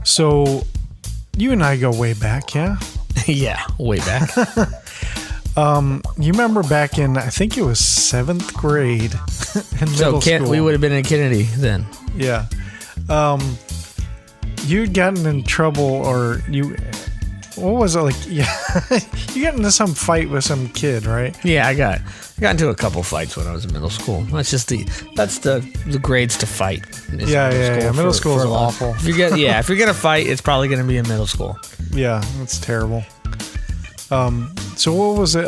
So, you and I go way back, yeah? Yeah, way back. You remember back in, I think it was 7th grade in middle school. We would have been in Kennedy then. Yeah. You'd gotten in trouble, or what was it like? Yeah, you got into some fight with some kid, right? Yeah, I got into a couple fights when I was in middle school. That's the grades to fight. Yeah. Middle school is awful. If you're gonna fight, it's probably gonna be in middle school. Yeah, that's terrible. So what was it?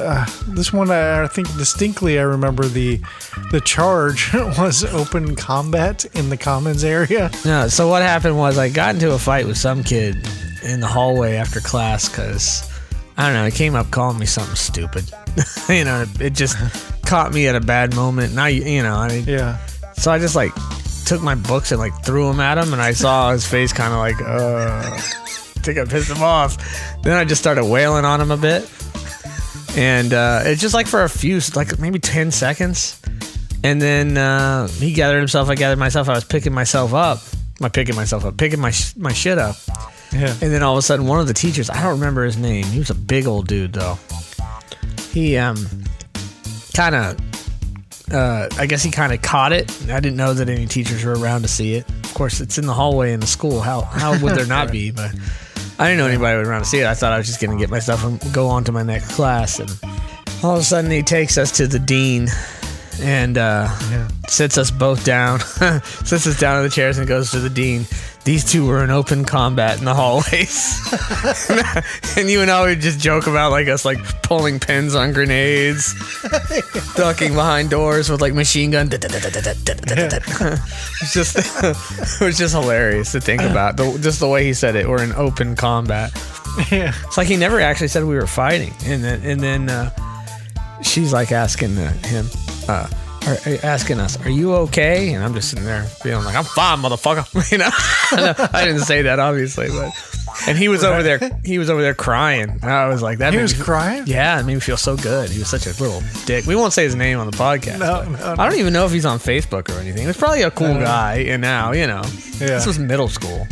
This one, I think distinctly I remember the charge was open combat in the commons area. No, so what happened was I got into a fight with some kid in the hallway after class because, I don't know, he came up calling me something stupid. It just caught me at a bad moment. Now, Yeah. So I just took my books and threw them at him, and I saw his face kind of I think I pissed him off. Then I just started wailing on him a bit. And it's just for a few, maybe 10 seconds. And then he gathered himself, I gathered myself. I was picking my shit up. Yeah. And then all of a sudden, one of the teachers, I don't remember his name. He was a big old dude, though. He kind of, I guess he kind of caught it. I didn't know that any teachers were around to see it. Of course, it's in the hallway in the school. How would there not be? But I didn't know anybody was around to see it. I thought I was just going to get my stuff and go on to my next class. And all of a sudden, he takes us to the dean and sits us both down, sits us down in the chairs and goes to the dean. These two were in open combat in the hallways. And you and I would just joke about us pulling pins on grenades, ducking behind doors with machine gun. It was just hilarious to think about. Just the way he said it, we're in open combat. Yeah. It's he never actually said we were fighting. And then she's asking him, asking us, "Are you okay?" And I'm just sitting there feeling I'm fine, motherfucker. I didn't say that obviously, and he was over there. He was over there crying. I was like, "That." He was crying. Yeah, it made me feel so good. He was such a little dick. We won't say his name on the podcast. No. I don't even know if he's on Facebook or anything. He was probably a cool guy, and now this was middle school.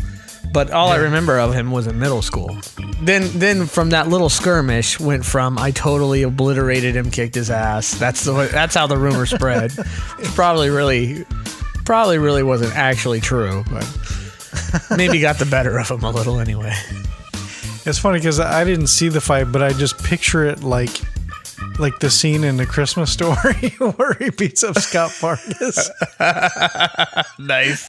But all I remember of him was in middle school. Then from that little skirmish went from I totally obliterated him, kicked his ass. That's how the rumor spread. It probably really wasn't actually true, but maybe got the better of him a little anyway. It's funny because I didn't see the fight, but I just picture it like the scene in The Christmas Story where he beats up Scott Fargus. Nice.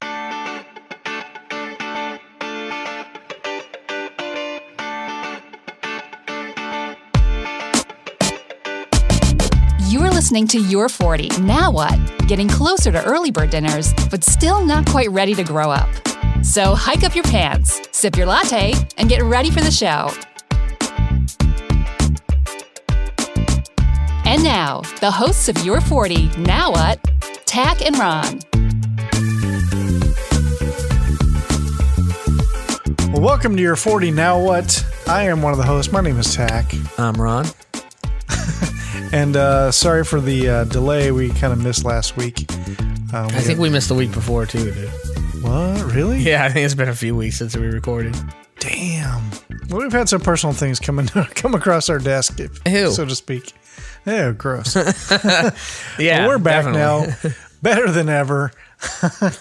You're listening to Your 40. Now what? Getting closer to early bird dinners, but still not quite ready to grow up. So hike up your pants, sip your latte, and get ready for the show. And now, the hosts of Your 40. Now what? Tach and Ron. Well, welcome to Your 40. Now what? I am one of the hosts. My name is Tach. I'm Ron. And sorry for the delay. We kind of missed last week. I think we missed the week before, too, dude. What? Really? Yeah, I think it's been a few weeks since we recorded. Damn. Well, we've had some personal things come across our desk, so to speak. Ew, gross. Yeah, well, we're back definitely. now. Better than ever.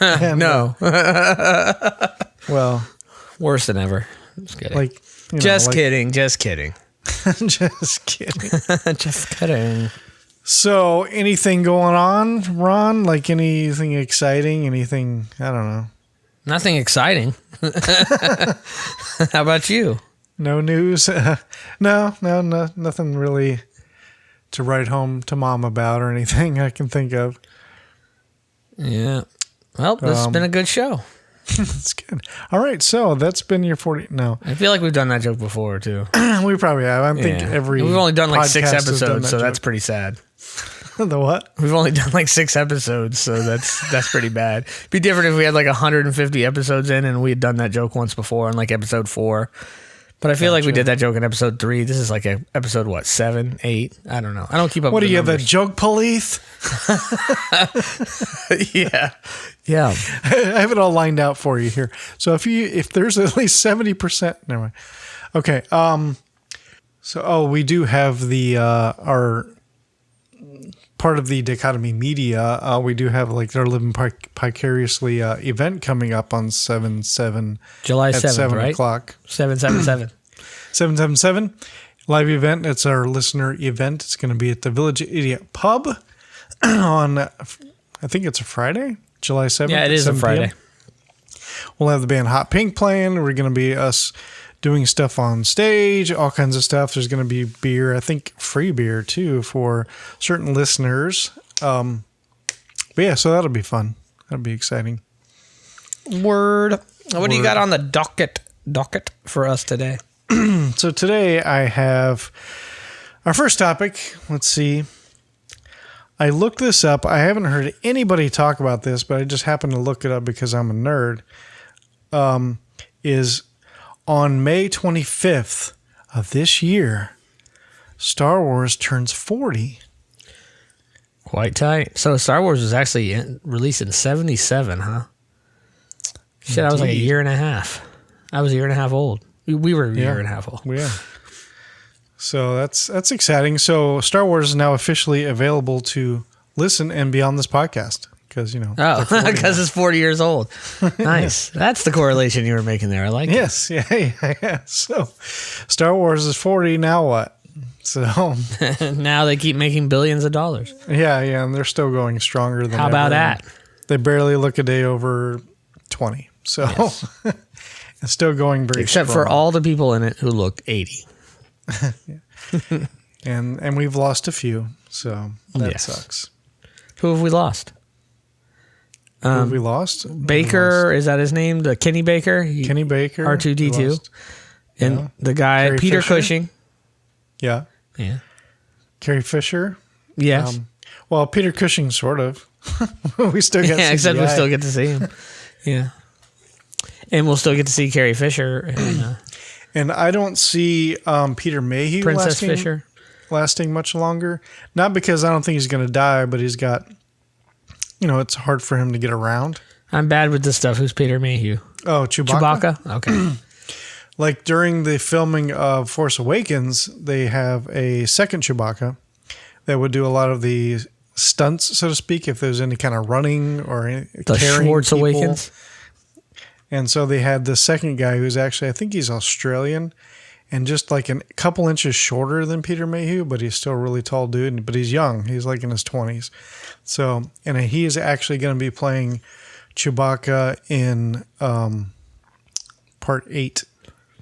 And, no. Well. Worse than ever. Just kidding. Kidding. Just kidding. Just kidding. Just kidding. So, anything going on, Ron? Anything exciting? Anything, I don't know. Nothing exciting. How about you? No news? No, nothing really to write home to mom about or anything I can think of. Yeah. Well, this has been a good show. That's good. All right, so that's been your 40. No, I feel like we've done that joke before too. We probably have. I think we've only done 6 episodes, so that's pretty sad. The what? We've only done 6 episodes, so that's pretty bad. It'd be different if we had 150 episodes in and we had done that joke once before in episode 4. But I feel like we did that joke in episode 3. This is like episode 7, 8? I don't know. I don't keep up. What with are you, the numbers. joke police? Yeah. I have it all lined out for you here. So if there's at least 70%, never mind. Okay. We do have the our part of the Dichotomy Media. We do have like their Living Vicariously event coming up on July 7th, at 7 right? o'clock. 777. 777 live event. It's our listener event. It's going to be at the Village Idiot Pub on, I think it's a Friday, July 7th. Yeah, it is a Friday. We'll have the band Hot Pink playing. We're going to be us doing stuff on stage, all kinds of stuff. There's going to be beer, I think free beer too for certain listeners. But yeah, so that'll be fun. That'll be exciting. Word. What do you got on the docket for us today? So today I have our first topic. Let's see. I looked this up. I haven't heard anybody talk about this, but I just happened to look it up because I'm a nerd. Is on May 25th of this year, Star Wars turns 40. Quite tight. So Star Wars was actually released in 77, huh? Shit, I was like a year and a half. I was a year and a half old. We were a year and a half old. Yeah. So that's exciting. So Star Wars is now officially available to listen and be on this podcast because, you know. Oh, because it's 40 years old. Nice. That's the correlation you were making there. I like it. Yes. Yeah. So Star Wars is 40. Now what? So now they keep making billions of dollars. Yeah. And they're still going stronger than How about that? They barely look a day over 20. So yes. It's still going very Except strong. for all the people in it who look 80. And we've lost a few, so that sucks. Who have we lost? Who have we lost? Baker, is that his name? The Kenny Baker? Kenny Baker. R2-D2. And the guy, Carrie Peter Fisher? Cushing. Yeah. Carrie Fisher. Yes. Well, Peter Cushing, sort of. We still get CGI. Except we still get to see him. Yeah. And we'll still get to see Carrie Fisher. And I don't see Peter Mayhew Princess Fisher lasting much longer. Not because I don't think he's going to die, but he's got, it's hard for him to get around. I'm bad with this stuff. Who's Peter Mayhew? Oh, Chewbacca? Okay. Like during the filming of Force Awakens, they have a second Chewbacca that would do a lot of the stunts, so to speak, if there's any kind of running or the Schwartz people. Awakens. And so they had the second guy who's actually, I think he's Australian and just like a couple inches shorter than Peter Mayhew, but he's still a really tall dude, but he's young. He's like in his 20s. So, and he is actually going to be playing Chewbacca in part 8.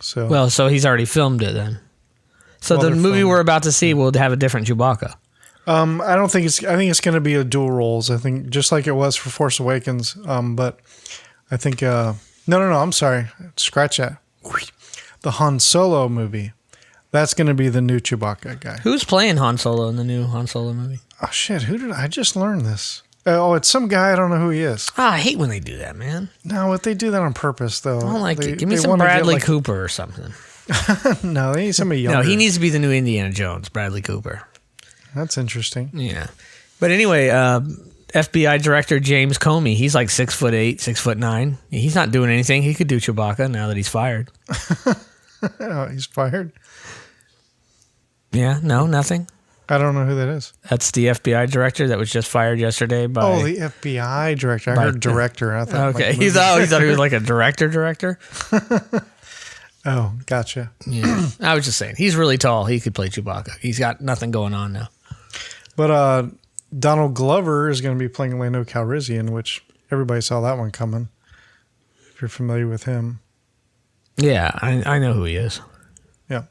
So he's already filmed it then. So the movie we're about to see will have a different Chewbacca. I think it's going to be a dual roles. I think just like it was for Force Awakens. But I think, no, I'm sorry. Scratch that. The Han Solo movie. That's going to be the new Chewbacca guy. Who's playing Han Solo in the new Han Solo movie? Oh, shit. I just learned this. Oh, it's some guy. I don't know who he is. I hate when they do that, man. No, but they do that on purpose, though. I don't like it. Give me some Bradley Cooper or something. No, they need somebody younger. No, he needs to be the new Indiana Jones, Bradley Cooper. That's interesting. Yeah. But anyway, FBI Director James Comey, he's like 6'8", 6'9". He's not doing anything. He could do Chewbacca now that he's fired. Oh, he's fired? Yeah, no, nothing. I don't know who that is. That's the FBI Director that was just fired yesterday by... Oh, the FBI Director. I heard Director. I thought okay, he thought he was like a director. Oh, gotcha. Yeah, I was just saying. He's really tall. He could play Chewbacca. He's got nothing going on now. But Donald Glover is going to be playing Lando Calrissian, which everybody saw that one coming. If you're familiar with him. Yeah, I know who he is. Yeah.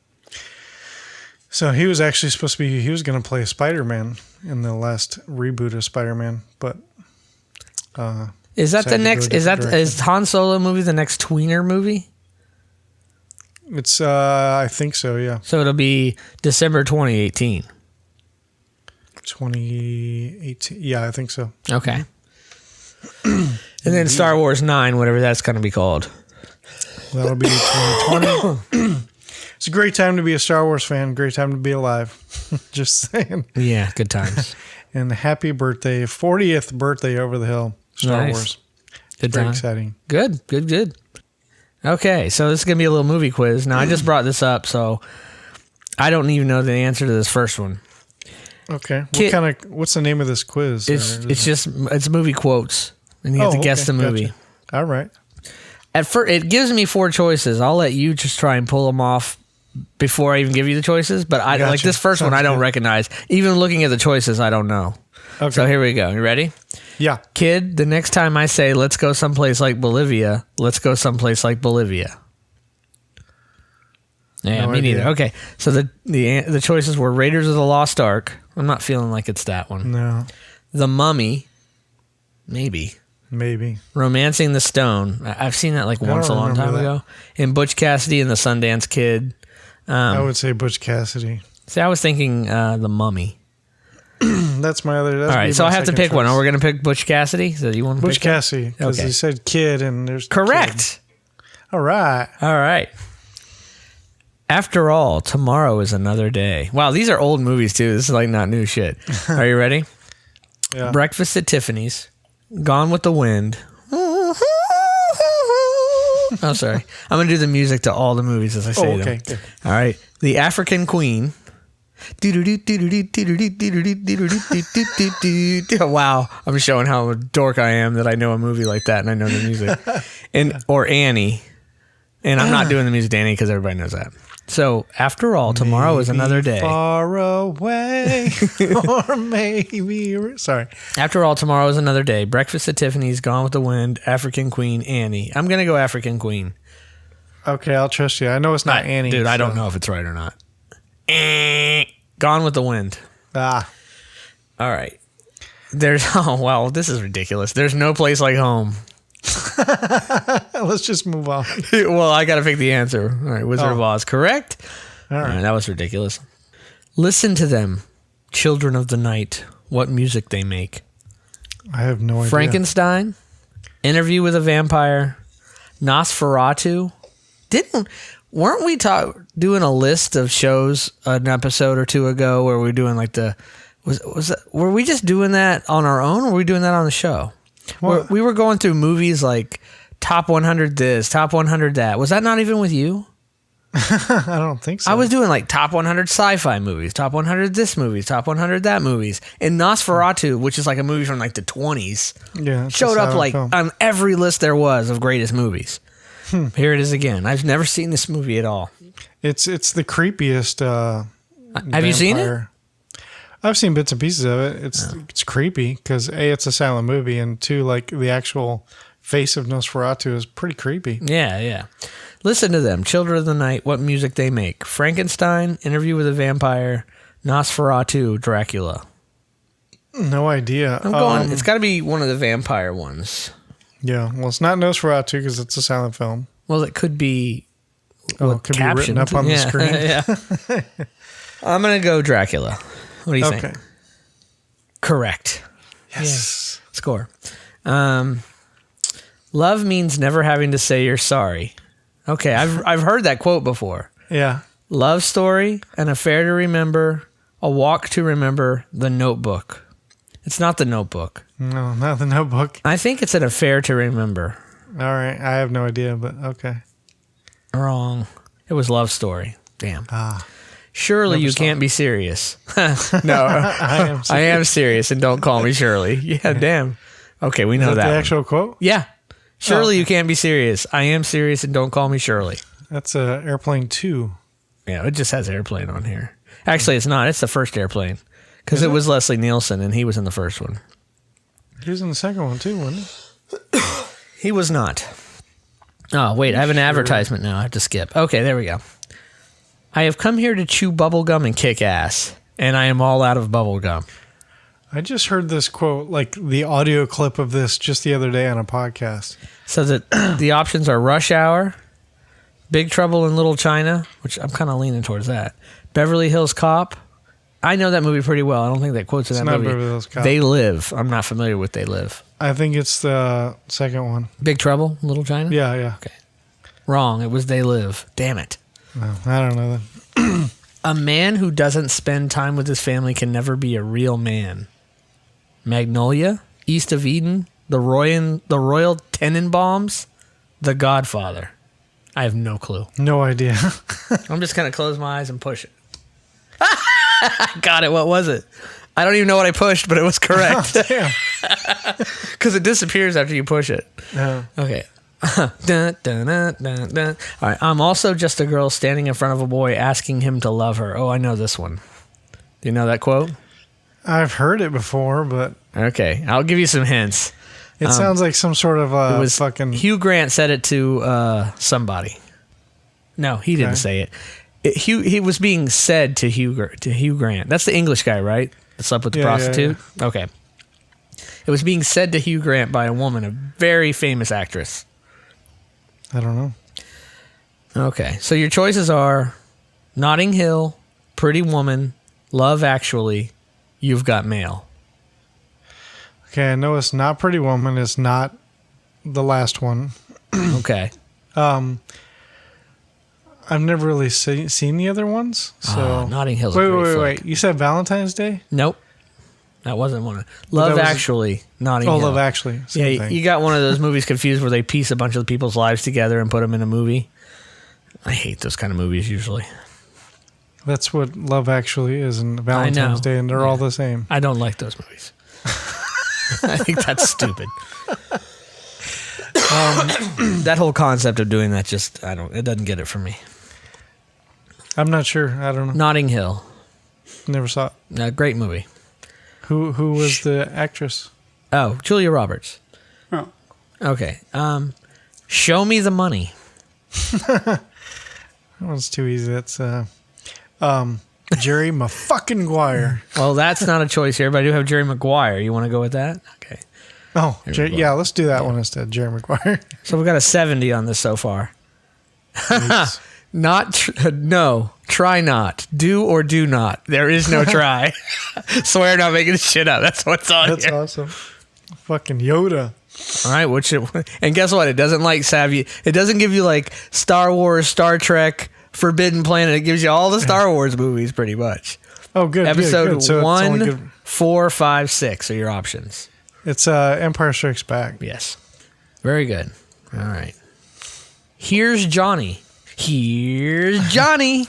So he was actually supposed to be, he was going to play Spider-Man in the last reboot of Spider-Man, but... is that the next, is Han Solo movie the next tweener movie? It's, I think so, yeah. So it'll be December 2018. 2018, yeah, I think so. Okay. And then Star Wars 9, whatever that's going to be called. That'll be 2020. It's a great time to be a Star Wars fan. Great time to be alive. Just saying. Yeah, good times. And happy birthday, 40th birthday over the hill, Star Wars. Good Very time. exciting. Good. Okay, so this is going to be a little movie quiz. Now, I just brought this up, so I don't even know the answer to this first one. Okay. What's the name of this quiz? It's movie quotes, and you have to guess the movie. Gotcha. All right. At first, it gives me 4 choices. I'll let you just try and pull them off before I even give you the choices. But I like this first one. I don't recognize. Even looking at the choices, I don't know. Okay. So here we go. You ready? Yeah. Kid, the next time I say let's go someplace like Bolivia, let's go someplace like Bolivia. Yeah, me neither. Okay, so the choices were Raiders of the Lost Ark. I'm not feeling like it's that one. No. The Mummy. Maybe. Romancing the Stone. I've seen that like once a long time ago. And Butch Cassidy and the Sundance Kid. I would say Butch Cassidy. See, I was thinking The Mummy. That's my other. All right, so I have to pick one. Are we going to pick Butch Cassidy? So you want to Butch Cassidy? Because he said kid, and there's correct. All right. After all, tomorrow is another day. Wow, these are old movies too. This is like not new shit. Are you ready? Yeah. Breakfast at Tiffany's. Gone with the Wind. Oh, sorry. I'm going to do the music to all the movies as I say them. Okay. Good. All right. The African Queen. Wow. I'm showing how a dork I am that I know a movie like that and I know the music. Or Annie. And I'm not doing the music to Annie because everybody knows that. So, after all, tomorrow is another day. Far away, or maybe... Sorry. After all, tomorrow is another day. Breakfast at Tiffany's, Gone with the Wind, African Queen, Annie. I'm going to go African Queen. Okay, I'll trust you. I know it's not Annie. Dude, I don't know if it's right or not. Gone with the Wind. Ah. All right. This is ridiculous. There's no place like home. Let's just move on. Well, I got to pick the answer. All right, Wizard of Oz, correct? All right. That was ridiculous. Listen to them, children of the night, what music they make. I have no idea. Frankenstein, Interview with a Vampire, Nosferatu. Weren't we doing a list of shows an episode or two ago where we were doing like were we just doing that on our own or were we doing that on the show? We were going through movies like top 100 this, top 100 that. Was that not even with you? I don't think so. I was doing like top 100 sci-fi movies, top 100 this movies, top 100 that movies. And Nosferatu, which is like a movie from like the 20s, showed up like on every list there was of greatest movies. Here it is again. I've never seen this movie at all. It's the creepiest. Have you seen it? I've seen bits and pieces of it. It's creepy because A, it's a silent movie, and 2, like the actual face of Nosferatu is pretty creepy. Yeah. Listen to them, Children of the Night, what music they make. Frankenstein, Interview with a Vampire, Nosferatu, Dracula. No idea. I'm going. It's got to be one of the vampire ones. Yeah. Well, it's not Nosferatu because it's a silent film. Well, it could be. It could be written up on the screen. Yeah. I'm gonna go Dracula. What do you think? Correct. Yes. Yeah. Score. Love means never having to say you're sorry. Okay, I've heard that quote before. Yeah. Love story, an affair to remember, a walk to remember, The Notebook. It's not The Notebook. No, not The Notebook. I think it's an affair to remember. All right, I have no idea, but okay. Wrong. It was Love Story. Damn. Ah. Surely you can't be serious. No, I am serious, and don't call me Shirley. Yeah, damn. Okay, we know that. The one. actual quote? Yeah. Surely you can't be serious. I am serious, and don't call me Shirley. That's Airplane 2. Yeah, it just has Airplane on here. Actually, it's not. It's the first Airplane. Because it was Leslie Nielsen, and he was in the first one. He was in the second one, too, wasn't he? He was not. Oh, wait. I have an advertisement now. I have to skip. Okay, there we go. I have come here to chew bubblegum and kick ass, and I am all out of bubblegum. I just heard this quote, like the audio clip of this just the other day on a podcast. So the options are Rush Hour, Big Trouble in Little China, which I'm kind of leaning towards that, Beverly Hills Cop. I know that movie pretty well. I don't think that quote's in that movie. Beverly Hills Cop. They Live. I'm not familiar with They Live. I think it's the second one. Big Trouble in Little China? Yeah. Okay. Wrong. It was They Live. Damn it. No, I don't know that. A man who doesn't spend time with his family can never be a real man. Magnolia, East of Eden, the Royal Tenenbaums, The Godfather. I have no clue. No idea. I'm just going to close my eyes and push it. Got it. What was it? I don't even know what I pushed, but it was correct. Oh, damn. Because it disappears after you push it. No. Okay. Dun, dun, dun, dun, dun. All right. I'm also just a girl standing in front of a boy asking him to love her. Oh, I know this one. Do you know that quote? I've heard it before, but Okay. I'll give you some hints. it sounds like some sort of It was fucking... Hugh Grant said it to somebody. No, he didn't Okay. say it. He was being said to Hugh Grant. That's the English guy, right? That slept with the prostitute? Yeah. Okay. It was being said to Hugh Grant by a woman, a very famous actress. I don't know. Okay. So your choices are Notting Hill, Pretty Woman, Love Actually, You've Got Mail. Okay, I know it's not Pretty Woman. It's not the last one. Okay. I've never really seen the other ones. So Notting Hill's wait, a great flick. wait. You said Valentine's Day? Nope. That wasn't one of Love that was- Actually, Notting Hill. Love Actually. Same Yeah, thing. you got one of those movies confused where they piece a bunch of people's lives together and put them in a movie. I hate those kind of movies usually. That's what Love Actually is and Valentine's Day, and they're all the same. I don't like those movies. I think that's stupid. That whole concept of doing that it doesn't get it for me. I'm not sure. I don't know. Notting Hill. Never saw it. Great movie. Who was the actress? Oh, Julia Roberts. Oh. Okay. Show Me the Money. That one's too easy. That's Jerry fucking Maguire. Well, that's not a choice here, but I do have Jerry Maguire. You want to go with that? Okay. Oh, Jerry yeah. Let's do that one instead. Jerry Maguire. So we got a 70 on this so far. Nice. No, try not. Do or do not. There is no try. Swear I'm not making this shit up. That's what's on That's here. awesome. Fucking Yoda. All right, and guess what? It doesn't It doesn't give you like Star Wars, Star Trek, Forbidden Planet. It gives you all the Star Wars movies pretty much. Oh, good. Episode good. So it's only 1, good. 4, 5, 6 are your options. It's Empire Strikes Back. Yes. Very good. All right. Here's Johnny. Here's Johnny.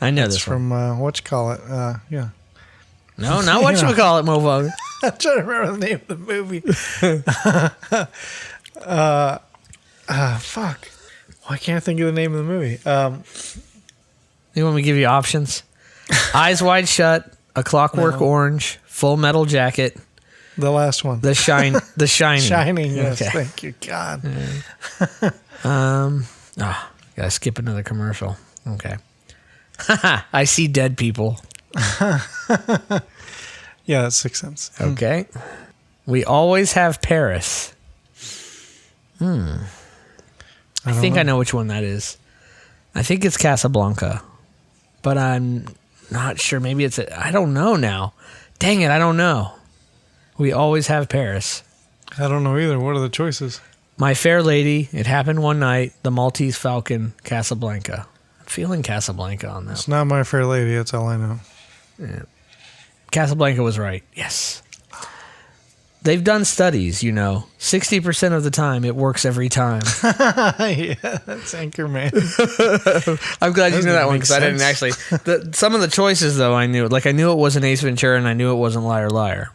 I know this from one. whatchamacallit. Yeah. No, not whatchamacallit, motherfucker. I'm trying to remember the name of the movie. Fuck. Why can't I think of the name of the movie? You want me to give you options? Eyes Wide Shut, A Clockwork Orange, Full Metal Jacket, The last one. The Shining. Shining. Yes. Okay. Thank you, God. Gotta skip another commercial. Okay. I See Dead People. Yeah, that's Sixth Sense. Okay. We Always Have Paris. I think I know which one that is. I think it's Casablanca, but I'm not sure. Maybe I don't know now. Dang it, I don't know. We Always Have Paris. I don't know either. What are the choices? My Fair Lady, It Happened One Night, The Maltese Falcon, Casablanca. I'm feeling Casablanca on that. It's not My Fair Lady. That's all I know. Yeah. Casablanca was right. Yes. They've done studies, 60% of the time it works every time. Yeah, that's Anchorman. I'm glad you knew that one because I didn't sense. actually. Some of the choices, though, I knew. Like, I knew it wasn't Ace Ventura and I knew it wasn't Liar Liar.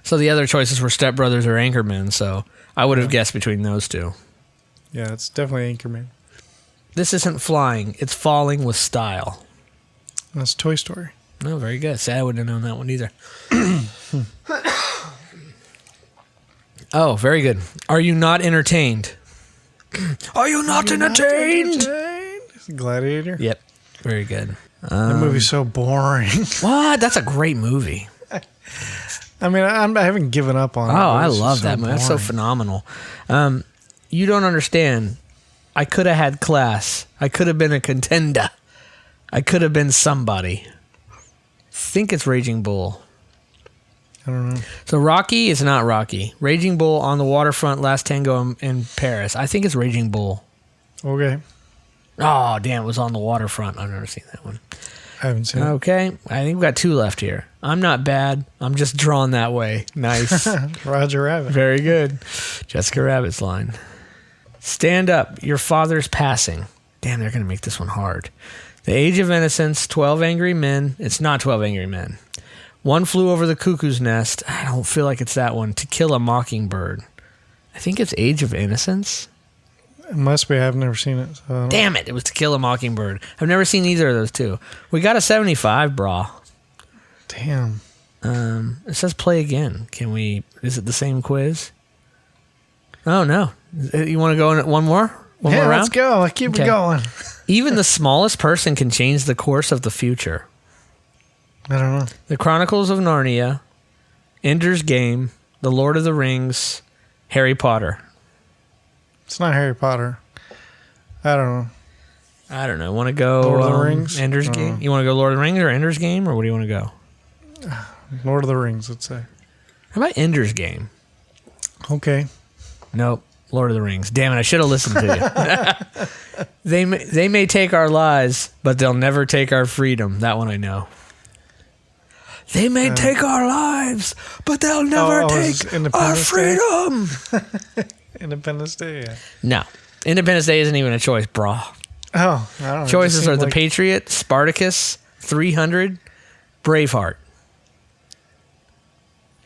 So the other choices were Step Brothers or Anchorman, so I would have guessed between those two. Yeah, it's definitely Anchorman. This isn't flying, it's falling with style. That's Toy Story. No, very good. See, I wouldn't have known that one either. Oh, very good. Are you not entertained? Are you not entertained? Gladiator. Yep. Very good. That movie's so boring. What? That's a great movie. I mean, I haven't given up on it. Oh, but I it's love just that movie. That's so boring. phenomenal. You don't understand. I could have had class. I could have been a contender. I could have been somebody. Think it's Raging Bull. I don't know. So Rocky is not Rocky. Raging Bull, On the Waterfront, Last Tango in Paris. I think it's Raging Bull. Okay. Oh, damn, it was on the waterfront. I've never seen that one. I haven't seen it. Okay, I think we've got 2 left here. I'm not bad. I'm just drawn that way. Nice. Roger Rabbit. Very good. Jessica Rabbit's line. Stand up. Your father's passing. Damn, they're going to make this one hard. The Age of Innocence, 12 Angry Men. It's not 12 Angry Men. One Flew Over the Cuckoo's Nest. I don't feel like it's that one. To Kill a Mockingbird. I think it's Age of Innocence. It must be. I've never seen it. So Damn it. It was To Kill a Mockingbird. I've never seen either of those two. We got a 75, brah. Damn. It says play again. Can we... Is it the same quiz? Oh, no. You want to go in one more? One more round? Let's go. Keep it going. Even the smallest person can change the course of the future. I don't know. The Chronicles of Narnia, Ender's Game, The Lord of the Rings, Harry Potter. It's not Harry Potter. I don't know. Want to go Lord of the Rings? Ender's Game? You want to go Lord of the Rings or Ender's Game, or what do you want to go? Lord of the Rings, let's say. How about Ender's Game? Okay. Nope. Lord of the Rings. Damn it, I should have listened to you. They may take our lives, but they'll never take our freedom. That one I know. They may take our lives, but they'll never take our freedom. Independence Day, yeah. No. Independence Day isn't even a choice, brah. Oh, I don't know. Choices are The Patriot, Spartacus, 300, Braveheart.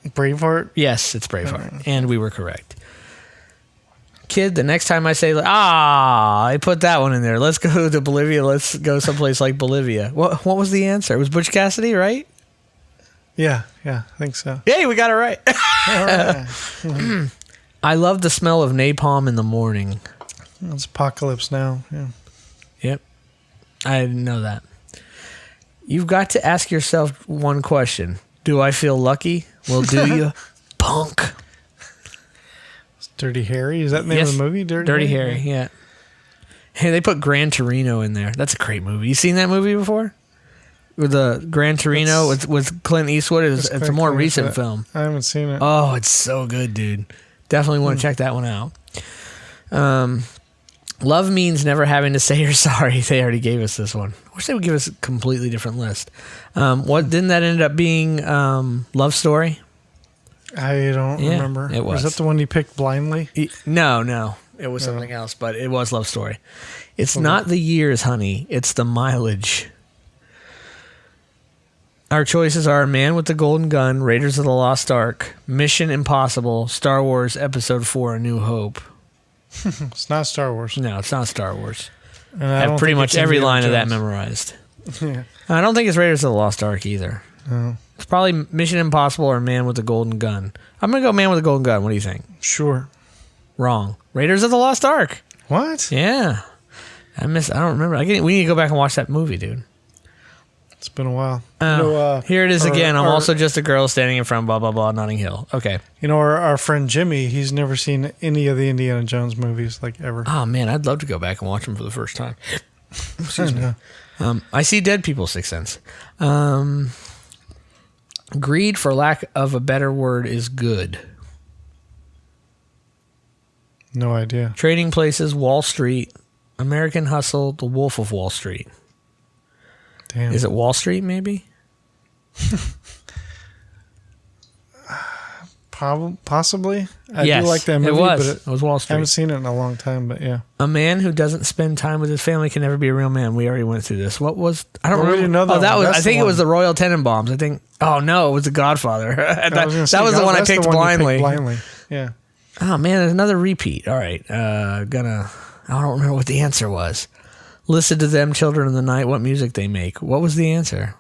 Braveheart? Yes, it's Braveheart. And we were correct. Kid, the next time I say, I put that one in there. Let's go to Bolivia. Let's go someplace like Bolivia. What was the answer? It was Butch Cassidy, right? Yeah, I think so. Hey, we got it right. All right. I love the smell of napalm in the morning. It's apocalypse now. Yeah. Yep. I didn't know that. You've got to ask yourself one question. Do I feel lucky? Well, do you? Punk. Dirty Harry? Is that the name of the movie? Dirty Harry, yeah. Hey, they put Gran Torino in there. That's a great movie. You seen that movie before? With the Gran Torino with Clint Eastwood? It's a more recent film. I haven't seen it. Oh, it's so good, dude. Definitely want to check that one out. Love means never having to say you're sorry. They already gave us this one. I wish they would give us a completely different list. Didn't that end up being Love Story? I don't remember. It was. Was that the one you picked blindly? No. It was something else, but it was Love Story. It's not the years, honey. It's the mileage. Our choices are Man with the Golden Gun, Raiders of the Lost Ark, Mission Impossible, Star Wars Episode 4, A New Hope. It's not Star Wars. No, it's not Star Wars. And I have pretty much every line of that memorized. Yeah. I don't think it's Raiders of the Lost Ark either. No. It's probably Mission Impossible or Man with the Golden Gun. I'm going to go Man with the Golden Gun. What do you think? Sure. Wrong. Raiders of the Lost Ark. What? Yeah. I don't remember. We need to go back and watch that movie, dude. It's been a while. Here it is again. I'm also just a girl standing in front of blah, blah, blah, Notting Hill. Okay. You know, our friend Jimmy, he's never seen any of the Indiana Jones movies, like, ever. Oh, man, I'd love to go back and watch them for the first time. Excuse me. Yeah. I see dead people, Sixth Sense. Greed, for lack of a better word, is good. No idea. Trading Places, Wall Street, American Hustle, The Wolf of Wall Street. Damn. Is it Wall Street, maybe? Possibly. I Yes, do like that movie, it was. but It was Wall I Street. haven't seen it in a long time, but yeah. A man who doesn't spend time with his family can never be a real man. We already went through this. What was... I don't Well, we remember. didn't know that Oh, that one. was... That's I think the it was one. the Royal Tenenbaums. I think... Oh, no, it was The Godfather. that was the one I that's picked the one you blindly. blindly. Yeah. Oh, man, there's another repeat. All right. I don't remember what the answer was. Listen to them, Children of the Night, what music they make. What was the answer?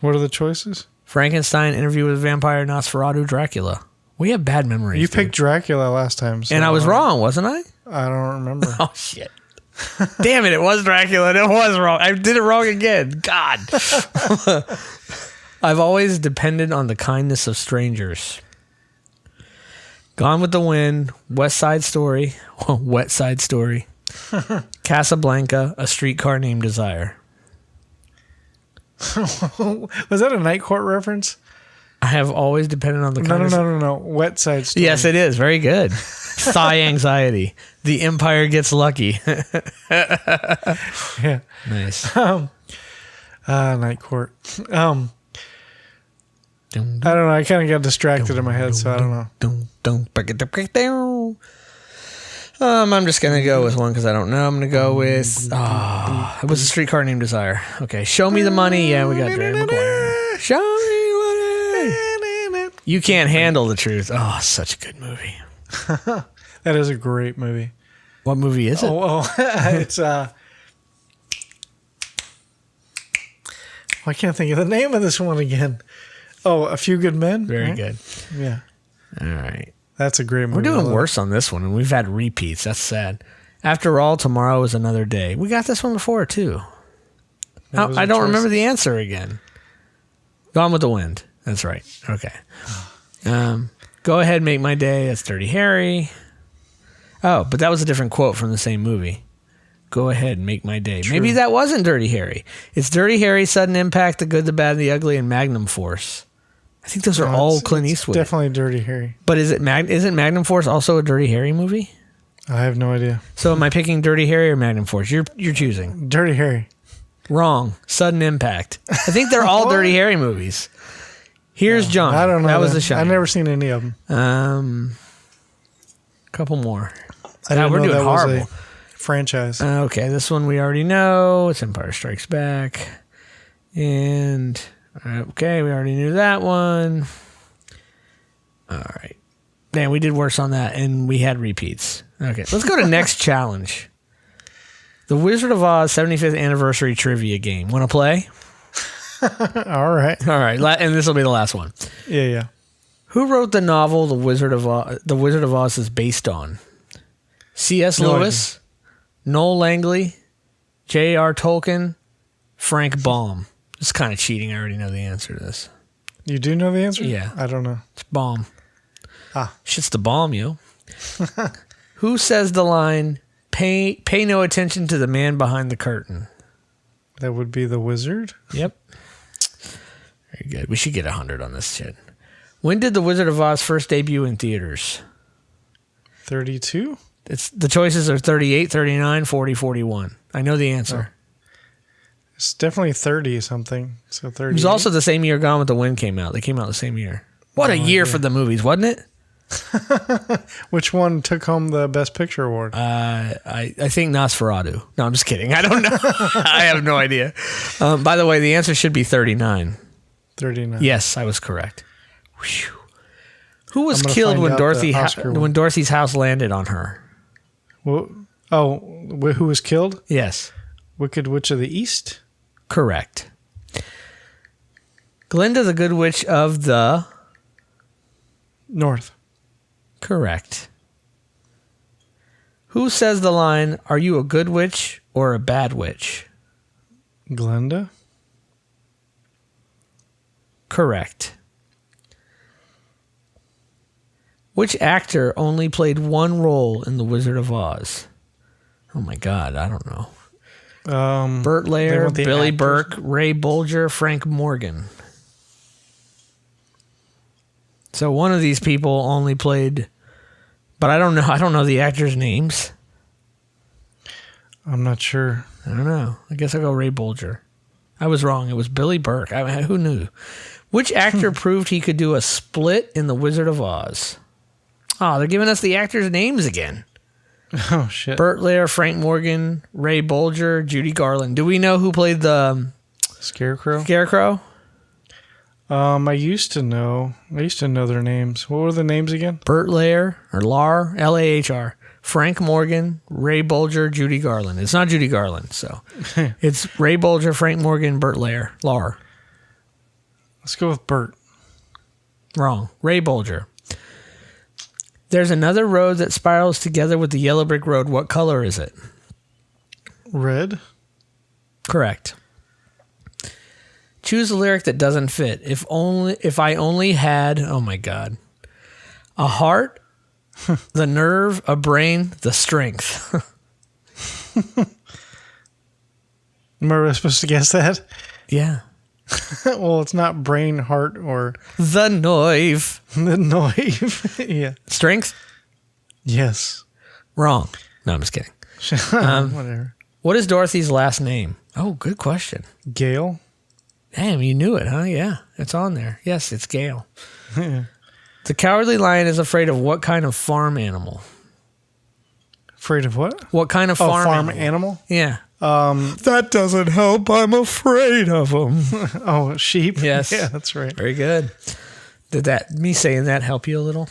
What are the choices? Frankenstein, Interview with a Vampire, Nosferatu, Dracula. We have bad memories. You dude. picked Dracula last time. So And I was wrong, wasn't I? I don't remember. Oh, shit. Damn it, it was Dracula. And it was wrong. I did it wrong again. God. I've always depended on the kindness of strangers. Gone with the Wind, West Side Story, Wet Side Story, Casablanca, A Streetcar Named Desire. Was that a Night Court reference? I have always depended on the kindness. No. Wet Side Story. Yes, it is. Very good. Thigh anxiety. The Empire gets lucky. Yeah. Nice. Night Court. I don't know. I kind of got distracted in my head, so I don't know. I'm just going to go with one because I don't know. I'm going to go with... it was A Streetcar Named Desire. Okay. Show Me the Money. Yeah, we got Jerry Maguire. Show me the money. You Can't Handle the Truth. Oh, such a good movie. That is a great movie. What movie is it? It's... I can't think of the name of this one again. Oh, A Few Good Men. Very right? good. Yeah. All right. That's a great movie. We're doing worse on this one, and we've had repeats. That's sad. After All, Tomorrow is Another Day. We got this one before, too. I don't remember the answer again. Gone with the Wind. That's right. Okay. Go Ahead, Make My Day. That's Dirty Harry. Oh, but that was a different quote from the same movie. Go Ahead, Make My Day. True. Maybe that wasn't Dirty Harry. It's Dirty Harry, Sudden Impact, The Good, the Bad, the Ugly, and Magnum Force. I think those are all Clint Eastwood. Definitely Dirty Harry. But isn't Magnum Force also a Dirty Harry movie? I have no idea. So am I picking Dirty Harry or Magnum Force? You're choosing. Dirty Harry. Wrong. Sudden Impact. I think they're all Dirty Harry movies. Here's John. I don't know. That was The Shining. I've never seen any of them. A couple more. We're doing horrible. Was a franchise. Okay, this one we already know. It's Empire Strikes Back. And, okay, we already knew that one. All right. Man, we did worse on that, and we had repeats. Okay, let's go to next challenge. The Wizard of Oz 75th Anniversary Trivia Game. Want to play? All right. All right, and this will be the last one. Yeah. Who wrote the novel The Wizard of Oz is based on? C.S. Lewis, Noel Langley, J.R. Tolkien, Frank Baum. This is kind of cheating. I already know the answer to this. You do know the answer? Yeah. I don't know. It's Baum. Shit's the bomb, yo. Who says the line, pay no attention to the man behind the curtain? That would be the Wizard? Yep. Very good. We should get 100 on this shit. When did The Wizard of Oz first debut in theaters? 32? The choices are 38, 39, 40, 41. I know the answer. It's definitely 30 something. So 30. It was also the same year Gone with the Wind came out. They came out the same year. What a year for the movies, wasn't it? Which one took home the Best Picture award? I think Nosferatu. No, I'm just kidding. I don't know. I have no idea. By the way, the answer should be 39. 39. Yes, I was correct. Whew. Who was killed when Dorothy's house landed on her? Well, who was killed? Yes. Wicked Witch of the East? Correct. Glinda the Good Witch of the... North. Correct. Who says the line, are you a good witch or a bad witch? Glenda? Correct. Which actor only played one role in The Wizard of Oz? Oh my God, I don't know. Burt Lair, Billy Burke, Ray Bolger, Frank Morgan. So one of these people only played, but I don't know the actors' names. I'm not sure. I don't know. I guess I'll go Ray Bolger. I was wrong. It was Billy Burke. Who knew? Which actor proved he could do a split in The Wizard of Oz? Oh, they're giving us the actors' names again. Oh, shit. Burt Lair, Frank Morgan, Ray Bolger, Judy Garland. Do we know who played the Scarecrow? I used to know their names. What were the names again? Burt Lair, or Lar, L-A-H-R. Frank Morgan, Ray Bolger, Judy Garland. It's not Judy Garland, so. It's Ray Bolger, Frank Morgan, Burt Lair, Lar. Let's go with Burt. Wrong. Ray Bolger. There's another road that spirals together with the yellow brick road. What color is it? Red. Correct. Choose a lyric that doesn't fit. If I only had, oh my God, a heart, the nerve, a brain, the strength. Am I supposed to guess that? Yeah. Well, it's not brain, heart, or... The noive. The noive. Yeah. Strength? Yes. Wrong. No, I'm just kidding. Whatever. What is Dorothy's last name? Oh, good question. Gail? Damn, you knew it, huh? Yeah, it's on there. Yes, it's Gail. The Cowardly Lion is afraid of what kind of farm animal? Afraid of what? What kind of farm animal? Yeah. That doesn't help. I'm afraid of them. Oh, sheep? Yes. Yeah, that's right. Very good. Did me saying that help you a little?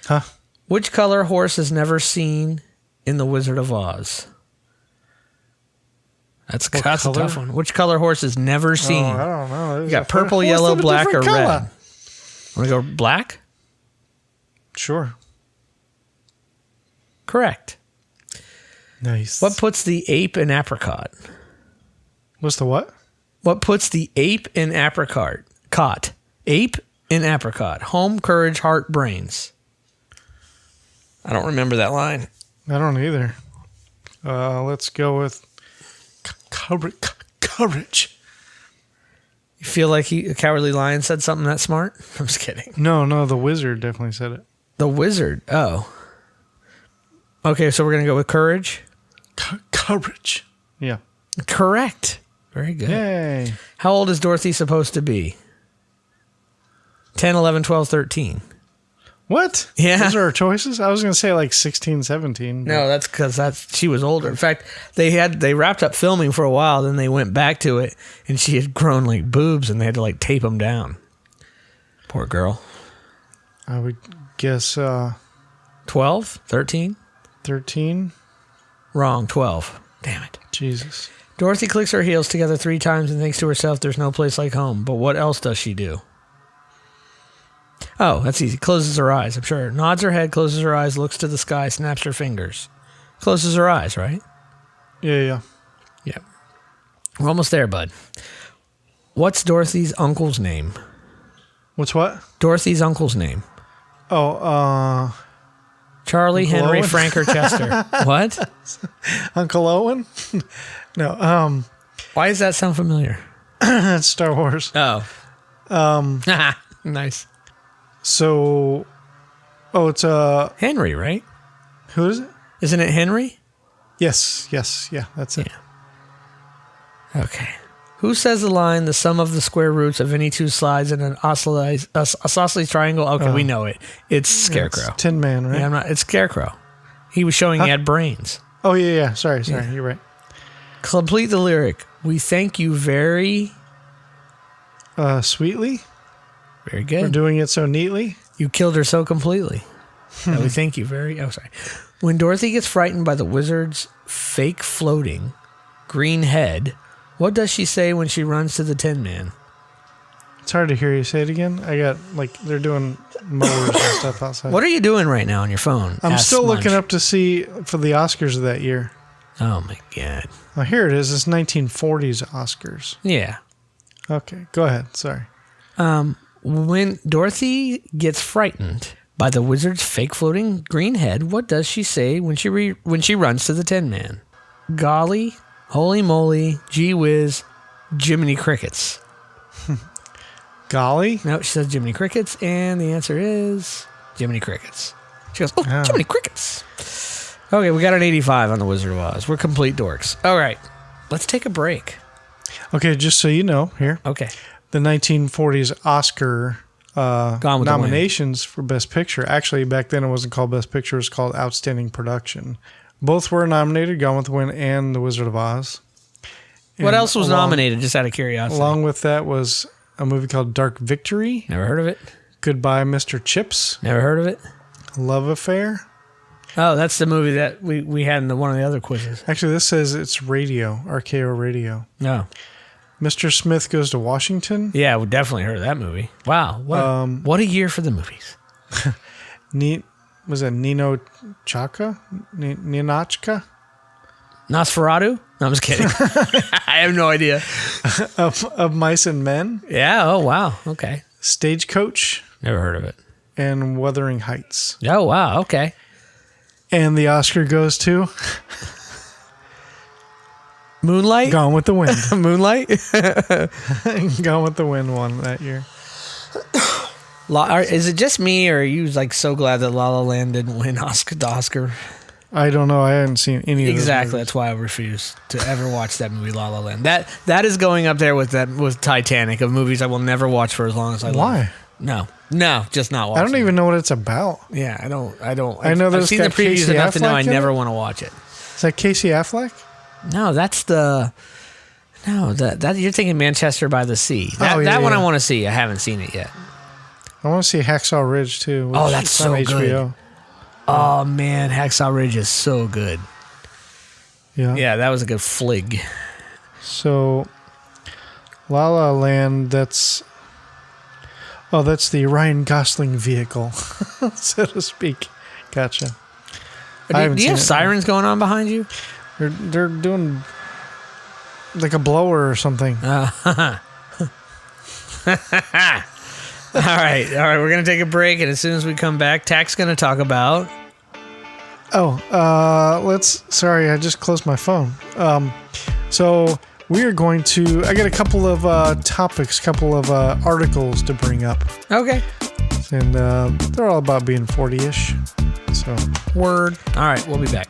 Huh? Which color horse is never seen in The Wizard of Oz? That's a tough one. Which color horse is never seen? Oh, I don't know. You got purple, yellow, black, or red. Want to go black? Sure. Correct. Nice. What puts the ape in apricot? What's the what? What puts the ape in apricot? Ape in apricot. Home, courage, heart, brains. I don't remember that line. I don't either. Let's go with courage. You feel like a Cowardly Lion said something that smart? I'm just kidding. No, the wizard definitely said it. The wizard. Oh. Okay, so we're going to go with courage? Courage. Yeah. Correct. Very good. Yay. How old is Dorothy supposed to be? 10, 11, 12, 13. What? Yeah. Those are our choices? I was going to say like 16, 17. But... No, that's because she was older. In fact, they wrapped up filming for a while, then they went back to it, and she had grown like boobs, and they had to like tape them down. Poor girl. I would guess 12, 13? 13. Wrong, 12. Damn it. Jesus. Dorothy clicks her heels together 3 times and thinks to herself, there's no place like home. But what else does she do? Oh, that's easy. Closes her eyes, I'm sure. Nods her head, closes her eyes, looks to the sky, snaps her fingers. Closes her eyes, right? Yeah. Yep. We're almost there, bud. What's Dorothy's uncle's name? What's what? Dorothy's uncle's name. Oh, Charlie, Uncle Henry, Owen? Frank, or Chester. What? Uncle Owen? No. Why does that sound familiar? That's Star Wars. Oh. Nice. So, it's Henry, right? who is it? Isn't it Henry? Yes, yeah, that's it. Yeah. Okay. Who says the line, the sum of the square roots of any two sides in an isosceles triangle? Okay, we know it. It's Scarecrow. It's Tin Man, right? Yeah, it's Scarecrow. He was showing he had brains. Oh, yeah. Sorry, you're right. Complete the lyric. We thank you very... Sweetly? Very For good. doing it so neatly? You killed her so completely. That we thank you very... Oh, sorry. When Dorothy gets frightened by the wizard's fake floating green head, what does she say when she runs to the Tin Man? It's hard to hear you say it again. I got, they're doing mowers and stuff outside. What are you doing right now on your phone? I'm Ask still Munch. looking up to see for the Oscars of that year. Oh, my God. Oh, here it is. It's 1940s Oscars. Yeah. Okay, go ahead. Sorry. When Dorothy gets frightened by the wizard's fake floating green head, what does she say when she runs to the Tin Man? Golly, holy moly, gee whiz, Jiminy Crickets. Golly? No, she says Jiminy Crickets, and the answer is Jiminy Crickets. She goes, oh, Jiminy Crickets. Okay, we got an 85 on the Wizard of Oz. We're complete dorks. All right, let's take a break. Okay, just so you know, here. Okay. The 1940s Oscar Gone with the nominations for Best Picture. Actually, back then it wasn't called Best Picture. It was called Outstanding Production. Both were nominated, Gone with the Wind and The Wizard of Oz. What else was nominated, just out of curiosity? Along with that was a movie called Dark Victory. Never heard of it. Goodbye, Mr. Chips. Never heard of it. Love Affair. Oh, that's the movie that we had in one of the other quizzes. Actually, this says it's Radio, RKO Radio. No. Mr. Smith Goes to Washington. Yeah, we definitely heard of that movie. Wow. What a year for the movies. Was it Nino Chaka? Ninachka? Nosferatu? No, I'm just kidding. I have no idea. Of Mice and Men. Yeah. Oh, wow. Okay. Stagecoach. Never heard of it. And Wuthering Heights. Oh, wow. Okay. And the Oscar goes to Moonlight? Gone with the Wind. Moonlight? Gone with the Wind won that year. Is it just me, or are you like so glad that La La Land didn't win the Oscar? I don't know. I haven't seen any of those Exactly. movies. That's why I refuse to ever watch that movie, La La Land. That is going up there with Titanic, of movies I will never watch for as long as I live. Why? No, just not watching. I don't even know what it's about. Yeah, I don't. I know I've seen the previews Casey enough to know Affleck I in never it? want to watch it. Is that Casey Affleck? No, that's the. No, that you're thinking Manchester by the Sea. That one I want to see. I haven't seen it yet. I want to see Hacksaw Ridge too. Oh, that's so on good. HBO. Oh man, Hacksaw Ridge is so good. Yeah. Yeah, that was a good flig. So, La La Land. That's the Ryan Gosling vehicle, so to speak. Gotcha. Do you have sirens going on behind you? They're doing like a blower or something. All right. We're gonna take a break, and as soon as we come back, Tach's gonna talk about. Sorry, I just closed my phone. So we are going to. I got a couple of topics, couple of articles to bring up, Okay. and they're all about being 40-ish. So Word. All right, we'll be back.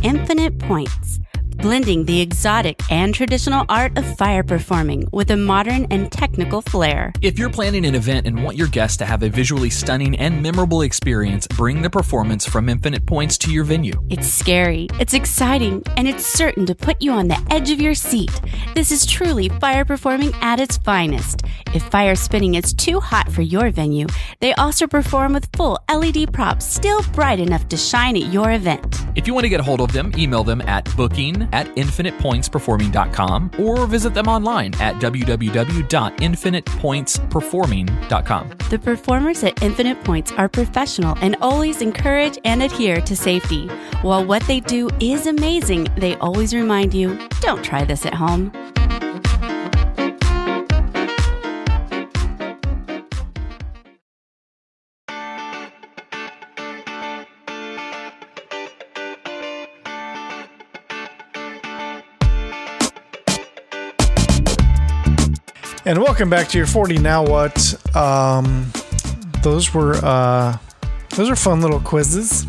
Infinite Points, blending the exotic and traditional art of fire performing with a modern and technical flair. If you're planning an event and want your guests to have a visually stunning and memorable experience, bring the performance from Infinite Points to your venue. It's scary, it's exciting, and it's certain to put you on the edge of your seat. This is truly fire performing at its finest. If fire spinning is too hot for your venue, they also perform with full LED props still bright enough to shine at your event. If you want to get a hold of them, email them at booking@infinitepointsperforming.com or visit them online at www.infinitepointsperforming.com. The performers at Infinite Points are professional and always encourage and adhere to safety. While what they do is amazing, they always remind you, don't try this at home. And welcome back to your 40 Now What. Those are fun little quizzes.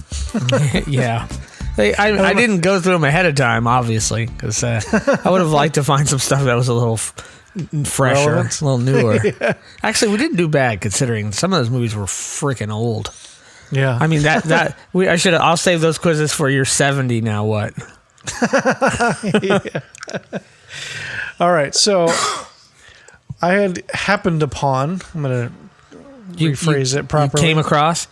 Yeah. I didn't go through them ahead of time, obviously, because I would have liked to find some stuff that was a little fresher, Relevant. a little newer. Yeah. Actually, we didn't do bad considering some of those movies were freaking old. Yeah. I mean, I'll save those quizzes for your 70 Now What. Yeah. All right. So I had happened upon, I'm going to rephrase it properly. You came across?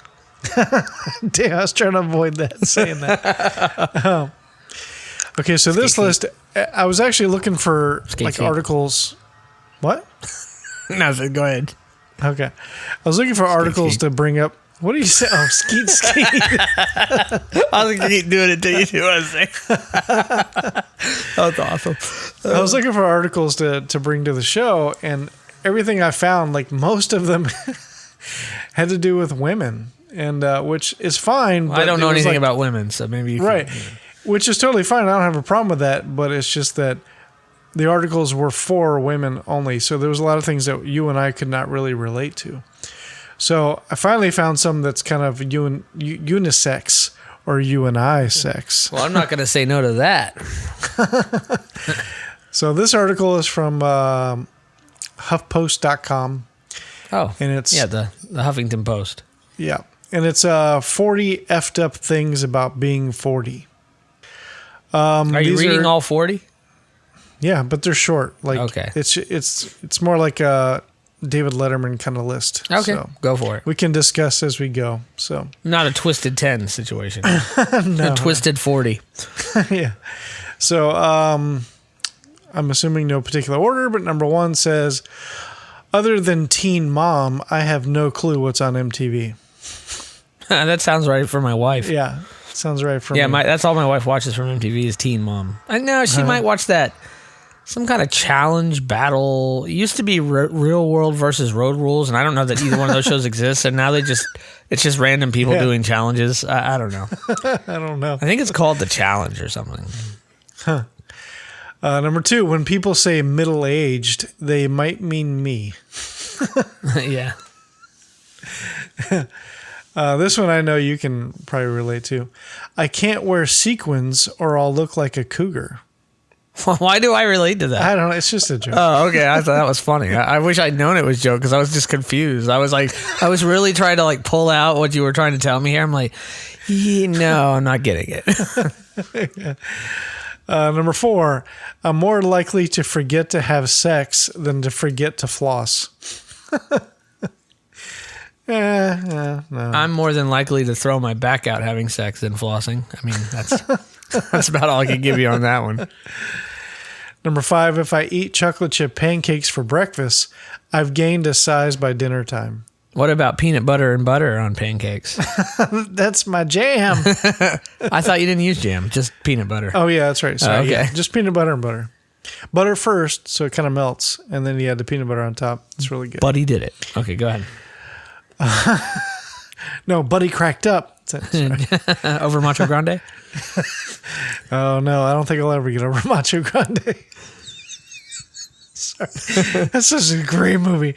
Damn, I was trying to avoid saying that. Okay, so this list, I was actually looking for articles. What? Nothing. Go ahead. Okay. I was looking for articles to bring up. What do you say? Oh, skeet. I was going to keep doing it till you do what I say. That was awesome. I was looking for articles to bring to the show, and everything I found, like most of them, had to do with women, and which is fine. Well, I don't know anything about women, so maybe you right, can, which is totally fine. I don't have a problem with that, but it's just that the articles were for women only, so there was a lot of things that you and I could not really relate to. So I finally found some that's kind of unisex or you and I sex. Well, I'm not going to say no to that. So this article is from HuffPost.com. Oh, and it's the Huffington Post. Yeah, and it's 40 effed up things about being 40. Are you reading all 40? Yeah, but they're short. Like okay, it's more like a David Letterman kind of list. Okay, so go for it. We can discuss as we go. So not a twisted 10 situation. No, a twisted 40. Yeah. So I'm assuming no particular order, but number one says, other than Teen Mom, I have no clue what's on MTV. That sounds right for my wife. Yeah, sounds right for me. Yeah, that's all my wife watches from MTV is Teen Mom. I know she might watch that Some kind of challenge battle. It used to be Real World versus Road Rules, and I don't know that either one of those shows exists. And now it's just random people doing challenges. I don't know. I don't know. I think it's called The Challenge or something. Huh. Number 2, when people say middle-aged, they might mean me. Yeah. This one I know you can probably relate to. I can't wear sequins or I'll look like a cougar. Why do I relate to that? I don't know. It's just a joke. Oh, okay. I thought that was funny. I wish I'd known it was a joke because I was just confused. I was really trying to pull out what you were trying to tell me here. I'm like, no, I'm not getting it. Number 4, I'm more likely to forget to have sex than to forget to floss. No. I'm more than likely to throw my back out having sex than flossing. I mean, that's about all I can give you on that one. Number 5, if I eat chocolate chip pancakes for breakfast, I've gained a size by dinner time. What about peanut butter and butter on pancakes? That's my jam. I thought you didn't use jam, just peanut butter. Oh, yeah, that's right. Sorry, okay. yeah, just peanut butter and butter. Butter first, so it kind of melts, and then you add the peanut butter on top. It's really good. Buddy did it. Okay, go ahead. No, Buddy cracked up. Over Macho Grande? Oh, no, I don't think I'll ever get over Macho Grande. Sorry. That's such a great movie.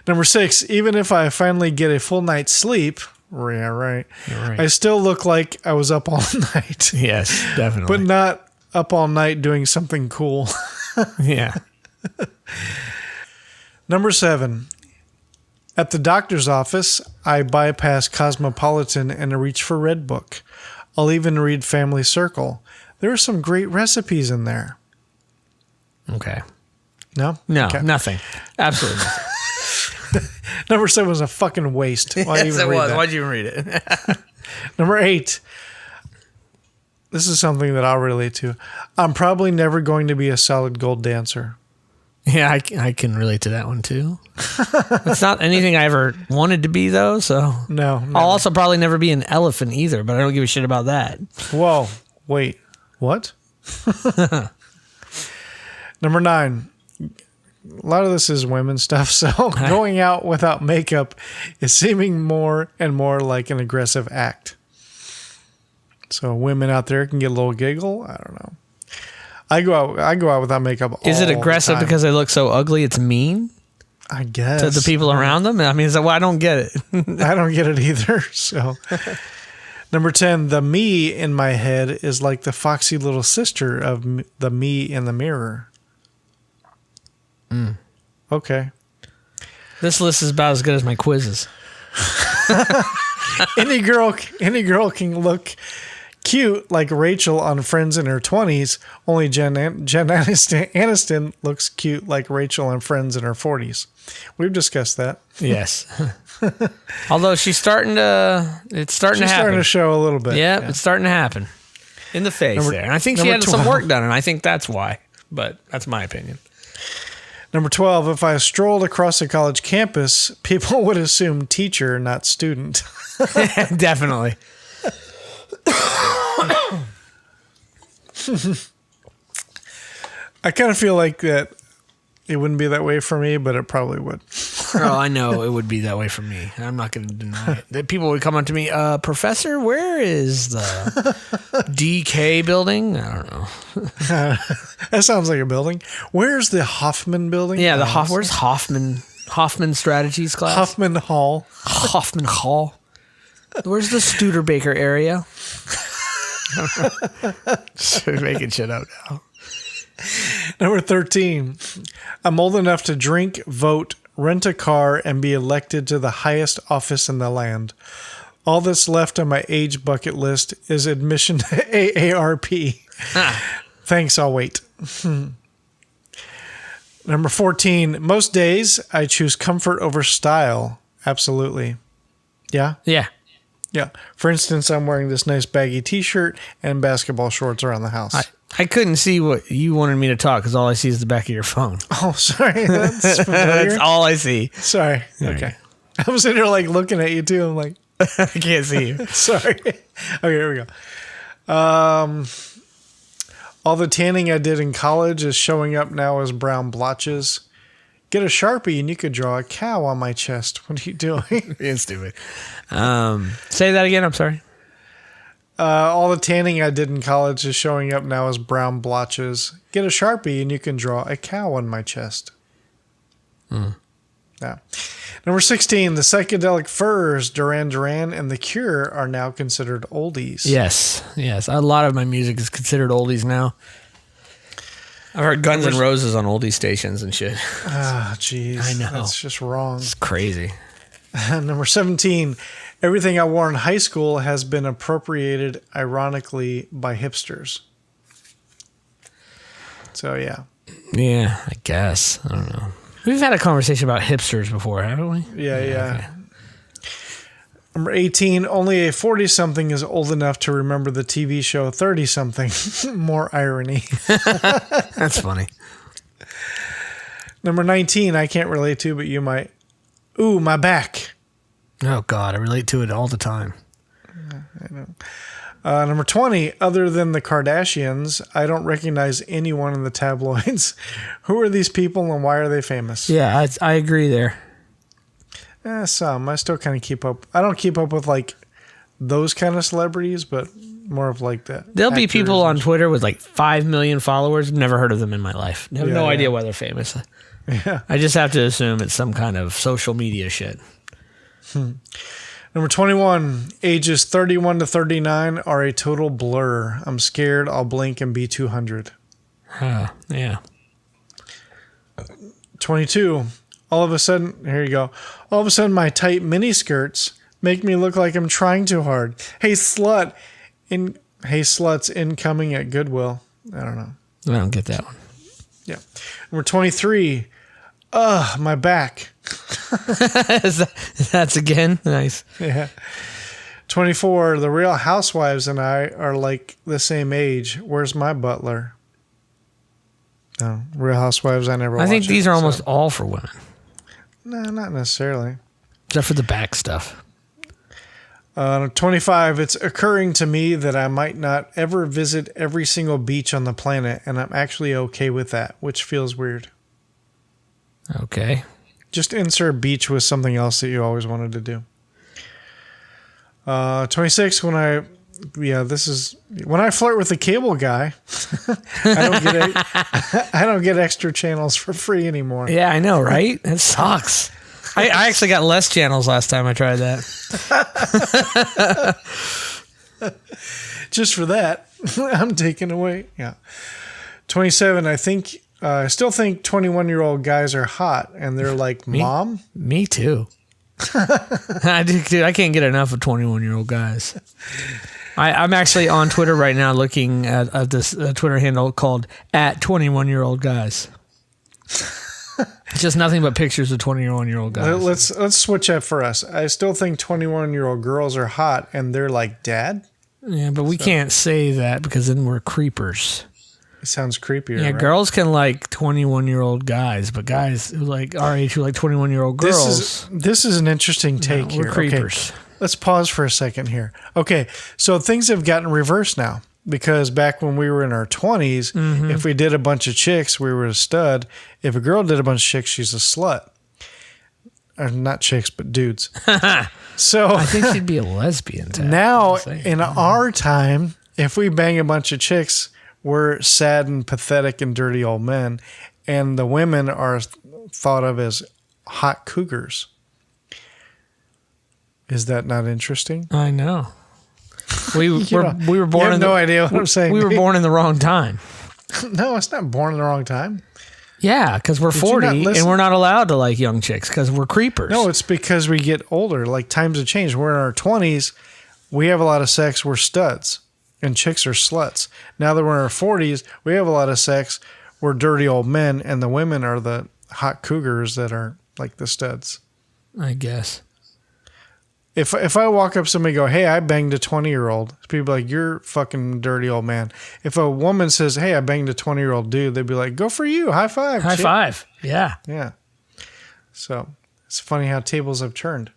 Number 6, even if I finally get a full night's sleep, yeah, right, I still look like I was up all night. Yes, definitely. But not up all night doing something cool. Yeah. Number 7, at the doctor's office, I bypass Cosmopolitan and reach for Red Book. I'll even read Family Circle. There are some great recipes in there. Okay. No? No, Okay. nothing. Absolutely nothing. Number 7 was a fucking waste. Why Yes, even it read was. that? Why'd you even read it? Number 8. This is something that I'll relate to. I'm probably never going to be a solid gold dancer. Yeah, I can relate to that one too. It's not anything I ever wanted to be though, so No. Never. I'll also probably never be an elephant either, but I don't give a shit about that. Whoa. Wait. What? Number 9. A lot of this is women stuff, so going out without makeup is seeming more and more like an aggressive act. So women out there can get a little giggle. I don't know. I go out without makeup all Is it aggressive the time. because they look so ugly it's mean I guess to the people around them? I mean, I don't get it. I don't get it either. So number 10, the me in my head is like the foxy little sister of the me in the mirror. Okay. This list is about as good as my quizzes. Any girl can look cute like Rachel on Friends in her 20s. Only Jen Aniston looks cute like Rachel on Friends in her 40s. We've discussed that. Yes. Although it's starting to happen. She's starting to show a little bit. Yeah, it's starting to happen. In the face there. And I think she number had some 12. work done, and I think that's why. But that's my opinion. Number 12, if I strolled across a college campus, people would assume teacher, not student. Definitely. I kind of feel like that it wouldn't be that way for me, but it probably would. Oh, I know it would be that way for me. I'm not going to deny it. That people would come up to me, Professor, where is the DK building? I don't know. That sounds like a building. Where's the Hoffman building? Yeah, where's Hoffman Strategies class? Hoffman Hall. Hoffman Hall. Where's the Studebaker area? Just making shit up now. Number 13, I'm old enough to drink, vote, rent a car, and be elected to the highest office in the land. All that's left on my age bucket list is admission to AARP. Thanks, I'll wait. Number 14, most days I choose comfort over style. Absolutely. Yeah? Yeah. Yeah. For instance, I'm wearing this nice baggy t-shirt and basketball shorts around the house. I couldn't see what you wanted me to talk because all I see is the back of your phone. Oh, sorry. That's familiar. That's all I see. Sorry. Okay. I was in there like looking at you too. I'm like, I can't see you. sorry. Okay, here we go. All All the tanning I did in college is showing up now as brown blotches. Get a Sharpie and you could draw a cow on my chest. What are you doing? Being stupid. Say that again. I'm sorry. All the tanning I did in college is showing up now as brown blotches. Get a Sharpie and you can draw a cow on my chest. Yeah. Number 16, the psychedelic furs, Duran Duran, and The Cure are now considered oldies. Yes. A lot of my music is considered oldies now. I've heard Guns N' Roses on oldie stations and shit. Ah, jeez. I know. That's just wrong. It's crazy. Number 17, everything I wore in high school has been appropriated, ironically, by hipsters. So, yeah. Yeah, I guess. I don't know. We've had a conversation about hipsters before, haven't we? Yeah. Okay. Number 18, only a 40-something is old enough to remember the TV show 30-something. More irony. That's funny. Number 19, I can't relate to, but you might. Ooh, my back. Oh, God, I relate to it all the time. I know. Number 20, other than the Kardashians, I don't recognize anyone in the tabloids. Who are these people and why are they famous? Yeah, I agree there. Some. I still kind of keep up. I don't keep up with like those kind of celebrities, but more of like that. There'll be people on Twitter with like 5 million followers. Never heard of them in my life. I have no idea why they're famous. Yeah. I just have to assume it's some kind of social media shit. Number 21, ages 31 to 39 are a total blur. I'm scared I'll blink and be 200. Yeah. 22, all of a sudden, here you go. All of a sudden, my tight mini skirts make me look like I'm trying too hard. Hey, sluts incoming at Goodwill. I don't know. I don't get that one. Yeah. Number 23, my back. That's again nice. Yeah. 24, the Real Housewives and I are like the same age. Where's my butler? No, Real Housewives, I never watched. I think these are almost all for women. No, not necessarily. Except for the back stuff. 25, it's occurring to me that I might not ever visit every single beach on the planet, and I'm actually okay with that, which feels weird. Okay. Just insert beach with something else that you always wanted to do. 26, when I flirt with the cable guy, I don't get extra channels for free anymore. Yeah, I know, right? It sucks. I actually got less channels last time I tried that. Just for that, I'm taking away. Yeah. 27, I still think 21-year-old guys are hot, and they're like, Mom? Me too. Dude, I can't get enough of 21-year-old guys. I'm actually on Twitter right now looking at this Twitter handle called @21-year-old guys. It's just nothing but pictures of 21-year-old guys. Let's switch that for us. I still think 21-year-old girls are hot, and they're like, Dad? Yeah, but we can't say that because then we're creepers. It sounds creepier. Yeah, right? girls can like 21-year-old guys, but guys who like our age who like 21-year-old girls. This is an interesting take here. We're creepers. Okay, let's pause for a second here. Okay, so things have gotten reversed now because back when we were in our 20s, if we did a bunch of chicks, we were a stud. If a girl did a bunch of chicks, she's a slut. Or not chicks, but dudes. So I think she'd be a lesbian. Now, in our time, if we bang a bunch of chicks, we're sad and pathetic and dirty old men, and the women are thought of as hot cougars. Is that not interesting? I know. We were born. You have no idea what I'm saying. We were born in the wrong time. No, it's not born in the wrong time. Yeah, because we're 40 and we're not allowed to like young chicks because we're creepers. No, it's because we get older. Like times have changed. We're in our 20s. We have a lot of sex. We're studs. And chicks are sluts. Now that we're in our 40s, we have a lot of sex. We're dirty old men, and the women are the hot cougars that are like the studs. I guess. If I walk up to somebody and go, hey, I banged a 20-year-old, people are like, you're fucking dirty old man. If a woman says, hey, I banged a 20-year-old dude, they'd be like, go for you. High five. High five. Yeah. Yeah. So it's funny how tables have turned.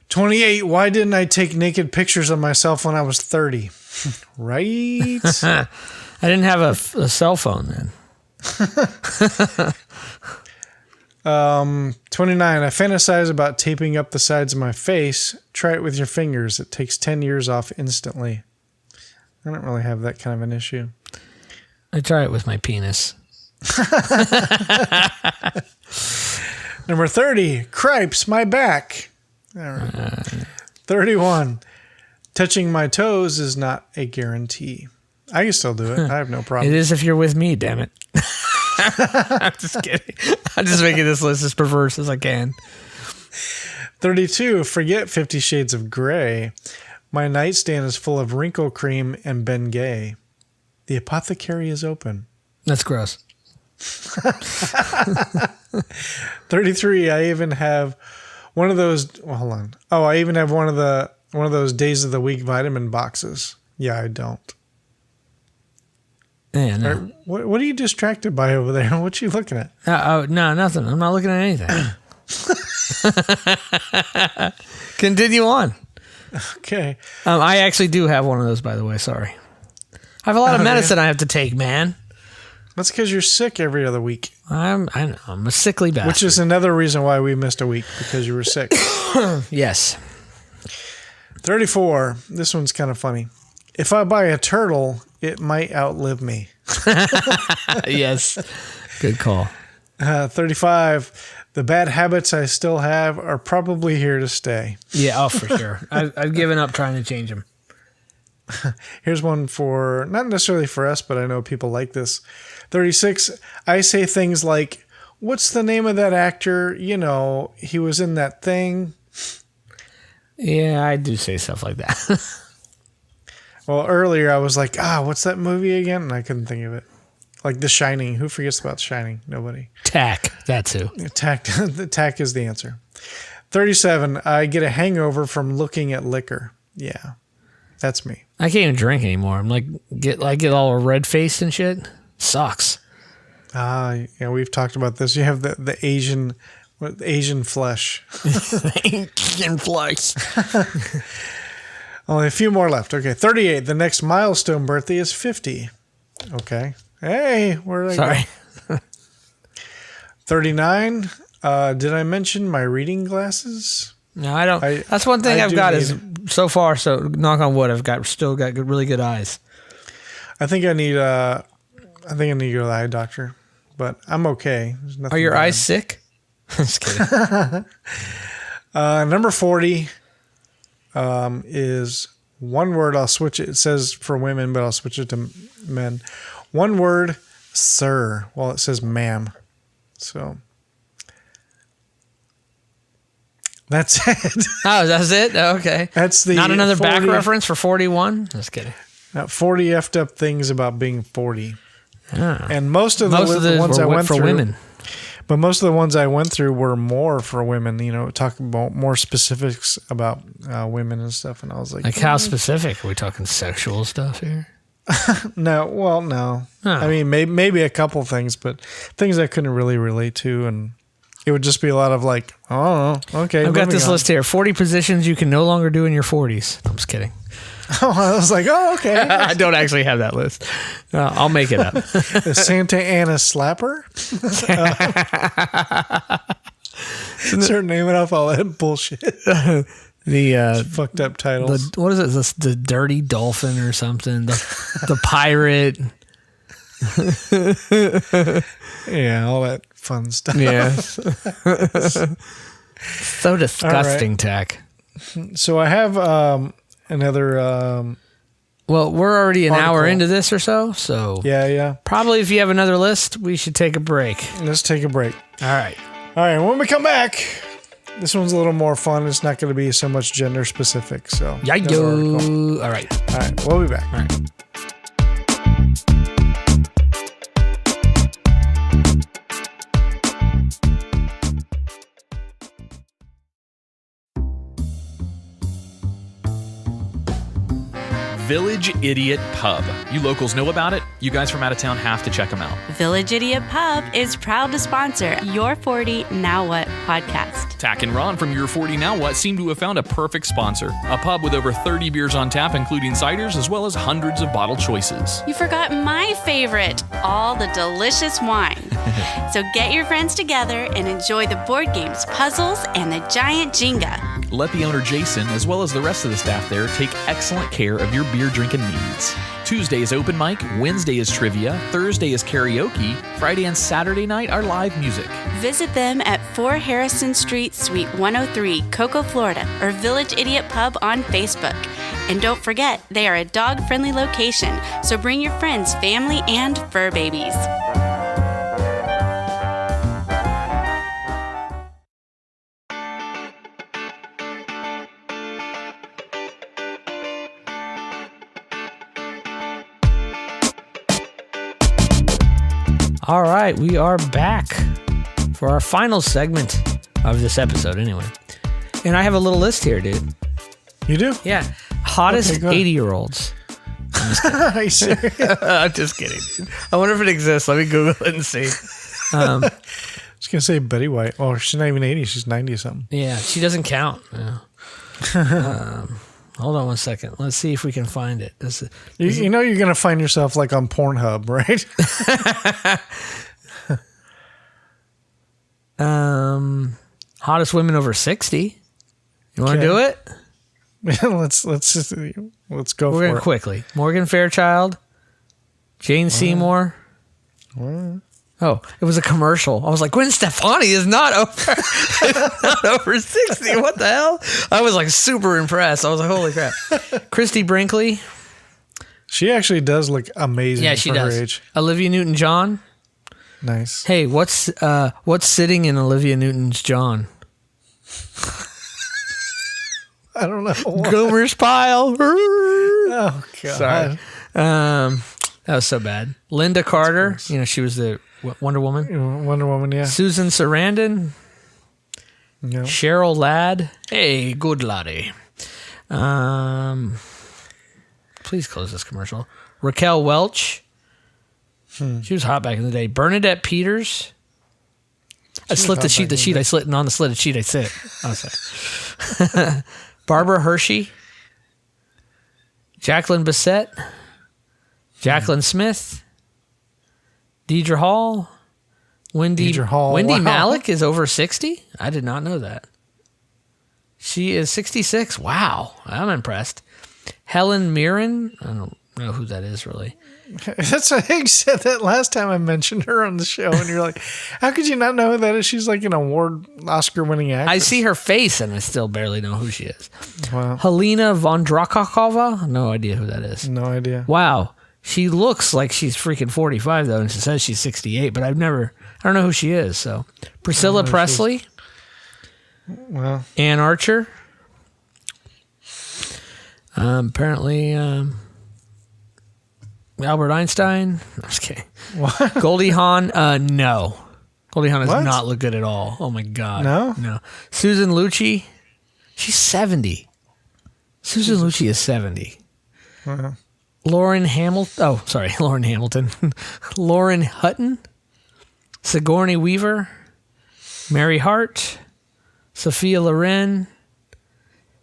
28, why didn't I take naked pictures of myself when I was 30? Right? I didn't have a cell phone then. 29. I fantasize about taping up the sides of my face. Try it with your fingers. It takes 10 years off instantly. I don't really have that kind of an issue. I try it with my penis. Number 30. Cripes, my back. All right. 31. Touching my toes is not a guarantee. I can still do it. I have no problem. It is if you're with me, damn it. I'm just kidding. I'm just making this list as perverse as I can. 32. Forget 50 Shades of Grey. My nightstand is full of wrinkle cream and Bengay. The apothecary is open. That's gross. 33. I even have one of those. Well, hold on. Oh, I even have one of those days of the week vitamin boxes. Yeah, I don't. Yeah, no. What are you distracted by over there? What you looking at? No, nothing. I'm not looking at anything. Continue on. Okay. I actually do have one of those, by the way. Sorry. I have a lot of medicine I have to take, man. That's because you're sick every other week. I know. I'm a sickly bastard. Which is another reason why we missed a week, because you were sick. Yes. 34. This one's kind of funny. If I buy a turtle, it might outlive me. Yes. Good call. 35. The bad habits I still have are probably here to stay. Yeah, oh, for sure. I've given up trying to change them. Here's one for, not necessarily for us, but I know people like this. 36. I say things like, what's the name of that actor? You know, he was in that thing. Yeah, I do say stuff like that. Well, earlier I was like, what's that movie again? And I couldn't think of it. Like The Shining. Who forgets about The Shining? Nobody. Tack. That's who. Tack is the answer. 37. I get a hangover from looking at liquor. Yeah, that's me. I can't even drink anymore. I'm like, get all red faced and shit. Sucks. Yeah, we've talked about this. You have the Asian flesh. Asian flesh. Only a few more left. Okay, 38. The next milestone birthday is 50. Okay. Hey, where did I go? 39. Did I mention my reading glasses? No, I don't. That's one thing I've got is so far. So knock on wood, still got really good eyes. I think I need to go to the eye doctor, but I'm okay. Are your eyes sick? Just kidding. Number 40 is one word. I'll switch it. It says for women, but I'll switch it to men. One word, sir. Well, it says ma'am. So that's it. Oh, that's it? Okay. That's the not another 40, back reference for 41? Just kidding. 40 effed up things about being 40. Ah. And most of the ones I went through women. But most of the ones I went through were more for women, talking about more specifics about women and stuff. And I was like how specific? Are we talking sexual stuff here? No. Oh. I mean, maybe a couple things, but things I couldn't really relate to. And it would just be a lot of like, oh, okay. I've got this list here. 40 positions you can no longer do in your 40s. I'm just kidding. Oh, I was like, oh, okay. I don't actually have that list. I'll make it up. The Santa Ana Slapper? Start naming off all that bullshit. The fucked up titles. What is it? The Dirty Dolphin or something? The Pirate. Yeah, all that fun stuff. Yeah. So disgusting, right. Tack. So I have another. Well, we're already an article. Hour into this or so. Yeah. Probably if you have another list, we should take a break. Let's take a break. All right. When we come back, this one's a little more fun. It's not going to be so much gender specific. So, All right. We'll be back. All right. Village Idiot Pub. You locals know about it. You guys from out of town have to check them out. Village Idiot Pub is proud to sponsor Your 40 Now What podcast. Tach and Ron from Your 40 Now What seem to have found a perfect sponsor. A pub with over 30 beers on tap, including ciders, as well as hundreds of bottle choices. You forgot my favorite, all the delicious wine. So get your friends together and enjoy the board games, puzzles, and the giant Jenga. Let the owner Jason, as well as the rest of the staff there, take excellent care of your beer drinking needs. Tuesday is open mic, Wednesday is trivia, Thursday is karaoke, Friday and Saturday night are live music. Visit them at 4 Harrison Street, Suite 103, Cocoa, Florida, or Village Idiot Pub on Facebook. And don't forget, they are a dog-friendly location, so bring your friends, family, and fur babies. All right, we are back for our final segment of this episode anyway. And I have a little list here, dude. You do? Yeah. Hottest Okay, go ahead. 80-year-olds. Are you serious? I'm just kidding, dude. I wonder if it exists. Let me Google it and see. I was going to say Betty White. Oh, she's not even 80. She's 90 something. Yeah, she doesn't count. Yeah. Hold on one second. Let's see if we can find it. You know you're going to find yourself like on Pornhub, right? Hottest women over 60. You want to do it? let's go We're for going it. quickly. Morgan Fairchild, Jane Seymour. Oh, it was a commercial. I was like, Gwen Stefani is not over 60. What the hell? I was like super impressed. I was like, holy crap. Christy Brinkley. She actually does look amazing Yeah, she for does. her age. Olivia Newton-John. Nice. Hey, what's sitting in Olivia Newton's John? I don't know. Gomer's pile. Oh, God. Sorry. That was so bad. Linda Carter. You know, she was the Wonder Woman. Wonder Woman, yeah. Susan Sarandon. Yeah. Cheryl Ladd. Hey, good laddie. Please close this commercial. Raquel Welch. She was hot back in the day. Bernadette Peters. I slit the sheet. I slit, and on the slitted sheet, I sit. Oh, sorry. Barbara Hershey. Jacqueline Bissett. Jacqueline Smith. Deidre Hall. Wendy Hall, wow. Malick is over 60? I did not know that. She is 66. Wow. I'm impressed. Helen Mirren. I don't know who that is, really. That's what Higgs said that last time I mentioned her on the show, and you're like, how could you not know who that is? She's like an Oscar-winning actress. I see her face, and I still barely know who she is. Wow. Helena Vondrakova. No idea who that is. No idea. Wow. She looks like she's freaking 45, though, and she says she's 68, but I don't know who she is. So Priscilla Presley. Well, Ann Archer. Apparently, Albert Einstein. I'm just kidding. what? Goldie Hawn. No. Goldie Hawn does What? not look good at all. Oh, my God. No? No. Susan Lucci. She's 70. Susan Lucci is 70. Wow. Lauren Hamilton. Oh, sorry. Lauren Hamilton. Lauren Hutton. Sigourney Weaver. Mary Hart. Sophia Loren.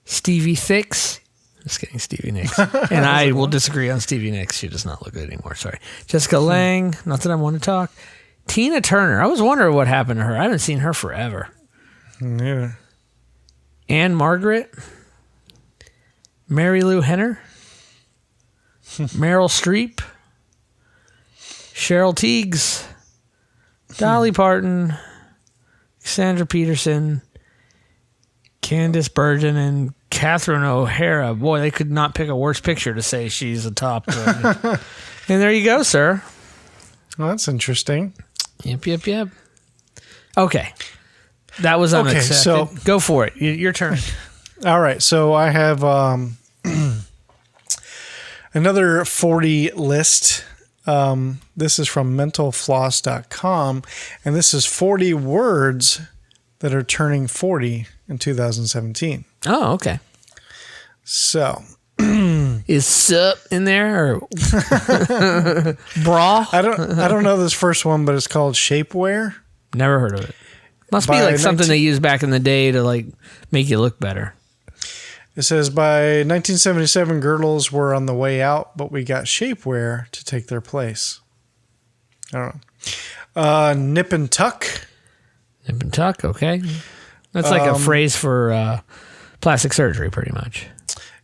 Stevie Nicks. Just kidding, Stevie Nicks. And I will disagree on Stevie Nicks. She does not look good anymore. Sorry. Jessica Lange. Not that I want to talk. Tina Turner. I was wondering what happened to her. I haven't seen her forever. Neither. Anne Margaret. Mary Lou Henner. Meryl Streep. Cheryl Tiegs. Dolly Parton. Cassandra Peterson. Candice Bergen and Catherine O'Hara. Boy, they could not pick a worse picture to say she's a top. And there you go, sir. Well, that's interesting. Yep. Okay. That was unaccepted. so- Go for it. Your turn. All right. So I have another 40 list. This is from mentalfloss.com, and this is 40 words that are turning 40 in 2017. Oh, okay. So, Is sup in there or bra? I don't know this first one, but it's called shapewear. Never heard of it. Must be By like something 19 they used back in the day to like make you look better. It says by 1977, girdles were on the way out, but we got shapewear to take their place. I don't know. Nip and tuck. Nip and tuck, okay. That's like a phrase for plastic surgery, pretty much.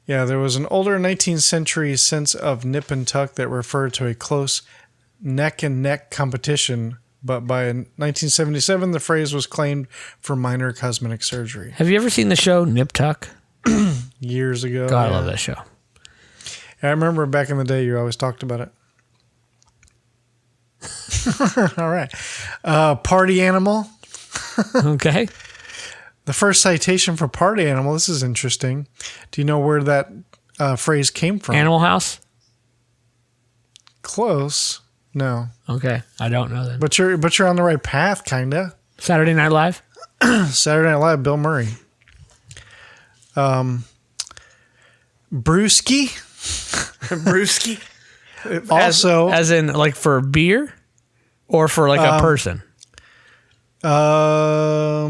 Yeah, there was an older 19th century sense of nip and tuck that referred to a close neck-and-neck competition, but by 1977, the phrase was claimed for minor cosmetic surgery. Have you ever seen the show Nip Tuck? Years ago. God, I love that show. I remember back in the day, you always talked about it. All right. Party animal. Okay. The first citation for party animal, this is interesting. Do you know where that phrase came from? Animal House? Close. No. Okay. I don't know that. But you're on the right path, kinda. Saturday Night Live? Saturday Night Live, Bill Murray. Brewski. Brewski? Also, As in like for beer or for like a person? I'll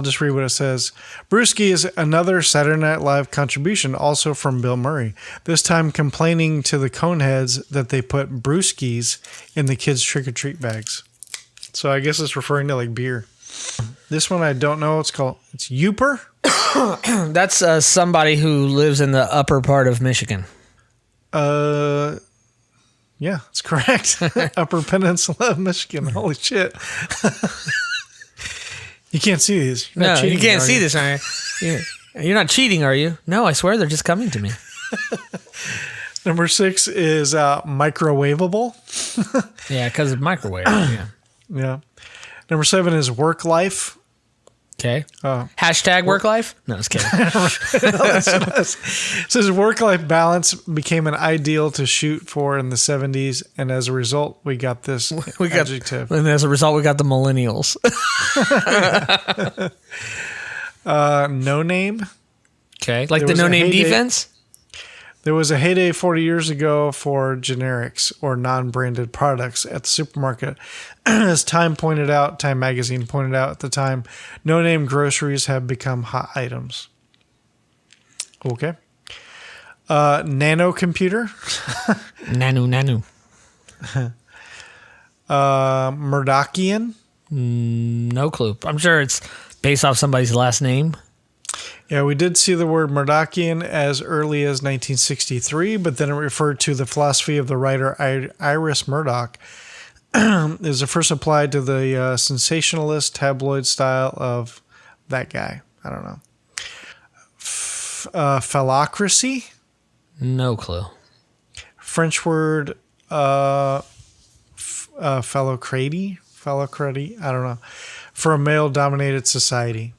just read what it says. Brewski is another Saturday Night Live contribution, also from Bill Murray. This time complaining to the coneheads that they put brewskis in the kids' trick-or-treat bags. So I guess it's referring to like beer. This one I don't know. It's Youper. That's somebody who lives in the upper part of Michigan. Yeah, that's correct. Upper Peninsula of Michigan. Holy shit. You can't see these. You're not No, cheating, you can't are see you? this, are you? You're not cheating, are you? No, I swear they're just coming to me. Number 6 is microwavable. Yeah, because of microwave. Yeah. Yeah. Number 7 is work life. Okay. Hashtag work life? No, just kidding. It says work-life balance became an ideal to shoot for in the 70s, and as a result, we got this adjective. And as a result, we got the millennials. No name. Okay. Like There the was a no-name heyday- defense? There was a heyday 40 years ago for generics or non-branded products at the supermarket. As Time magazine pointed out at the time, no-name groceries have become hot items. Okay. Nano computer. Nanu. Murdochian. No clue. I'm sure it's based off somebody's last name. Yeah, we did see the word Murdochian as early as 1963, but then it referred to the philosophy of the writer Iris Murdoch. It was first applied to the sensationalist tabloid style of that guy. I don't know. Phallocracy. No clue. French word phallocraty. I don't know. For a male-dominated society.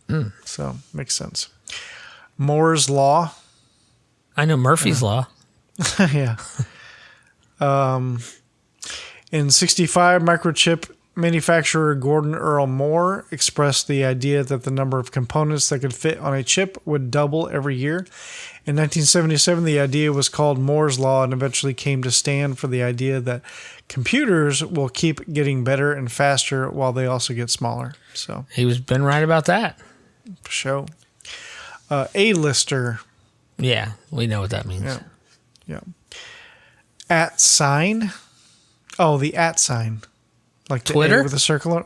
So, makes sense. Moore's Law. I know Murphy's Law. Yeah. In 65, microchip manufacturer Gordon Earl Moore expressed the idea that the number of components that could fit on a chip would double every year. In 1977, the idea was called Moore's Law and eventually came to stand for the idea that computers will keep getting better and faster while they also get smaller. So, He been right about that. for sure. A-lister. Yeah, we know what that means. Yeah. Yeah. At sign. Oh, the at sign. Like the Twitter? A with a circle.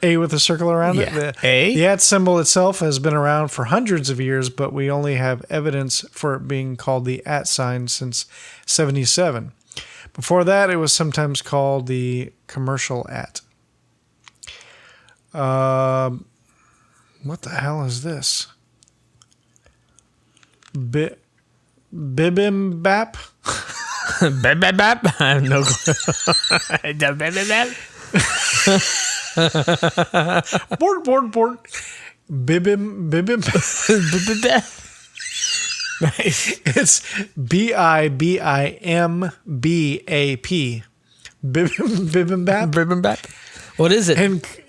A with a circle around it. Yeah. The at symbol itself has been around for hundreds of years, but we only have evidence for it being called the at sign since 1977. Before that, it was sometimes called the commercial at. What the hell is this? Bibimbap? Bap, bap, bap. I have no clue. Bap, bap, bap. Board. Bibimbap. Nice. It's Bibimbap. Bibimbap. Bibimbap. What is it?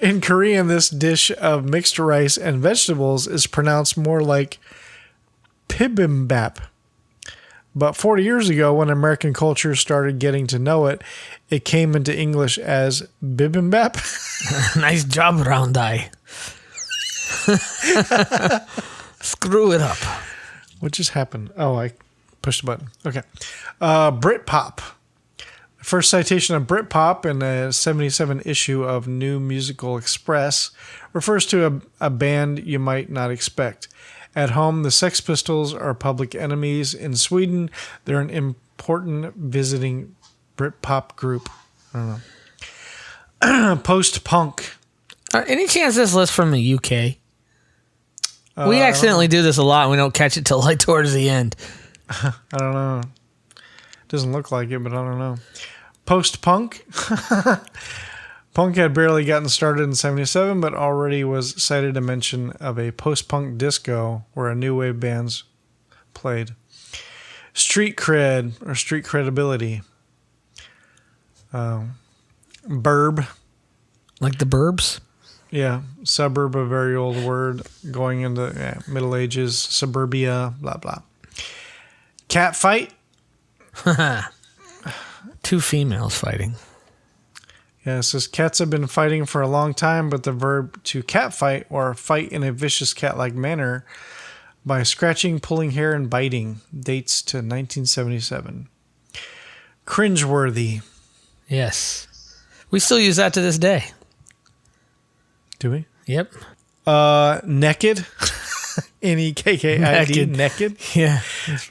In Korean, this dish of mixed rice and vegetables is pronounced more like bibimbap. But 40 years ago, when American culture started getting to know it, it came into English as bibimbap. Nice job, round eye. Screw it up. What just happened? Oh, I pushed a button. Okay. Britpop. The first citation of Britpop in a 77 issue of New Musical Express refers to a band you might not expect. At home, the Sex Pistols are public enemies. In Sweden, they're an important visiting Britpop group. I don't know. Post-punk. Any chance this list from the UK? We accidentally do this a lot and we don't catch it till like towards the end. I don't know. Doesn't look like it, but I don't know. Post-punk. Punk had barely gotten started in 77, but already was cited a mention of a post-punk disco where a new wave bands played. Street cred or street credibility. Burb. Like the Burbs? Yeah, suburb, a very old word going into Middle Ages, suburbia, blah, blah. Cat fight. Two females fighting. Yeah, it says cats have been fighting for a long time, but the verb to catfight or fight in a vicious cat-like manner by scratching, pulling hair, and biting dates to 1977. Cringeworthy. Yes. We still use that to this day. Do we? Yep. Naked. N-E-K-K-I-D. Naked. Yeah.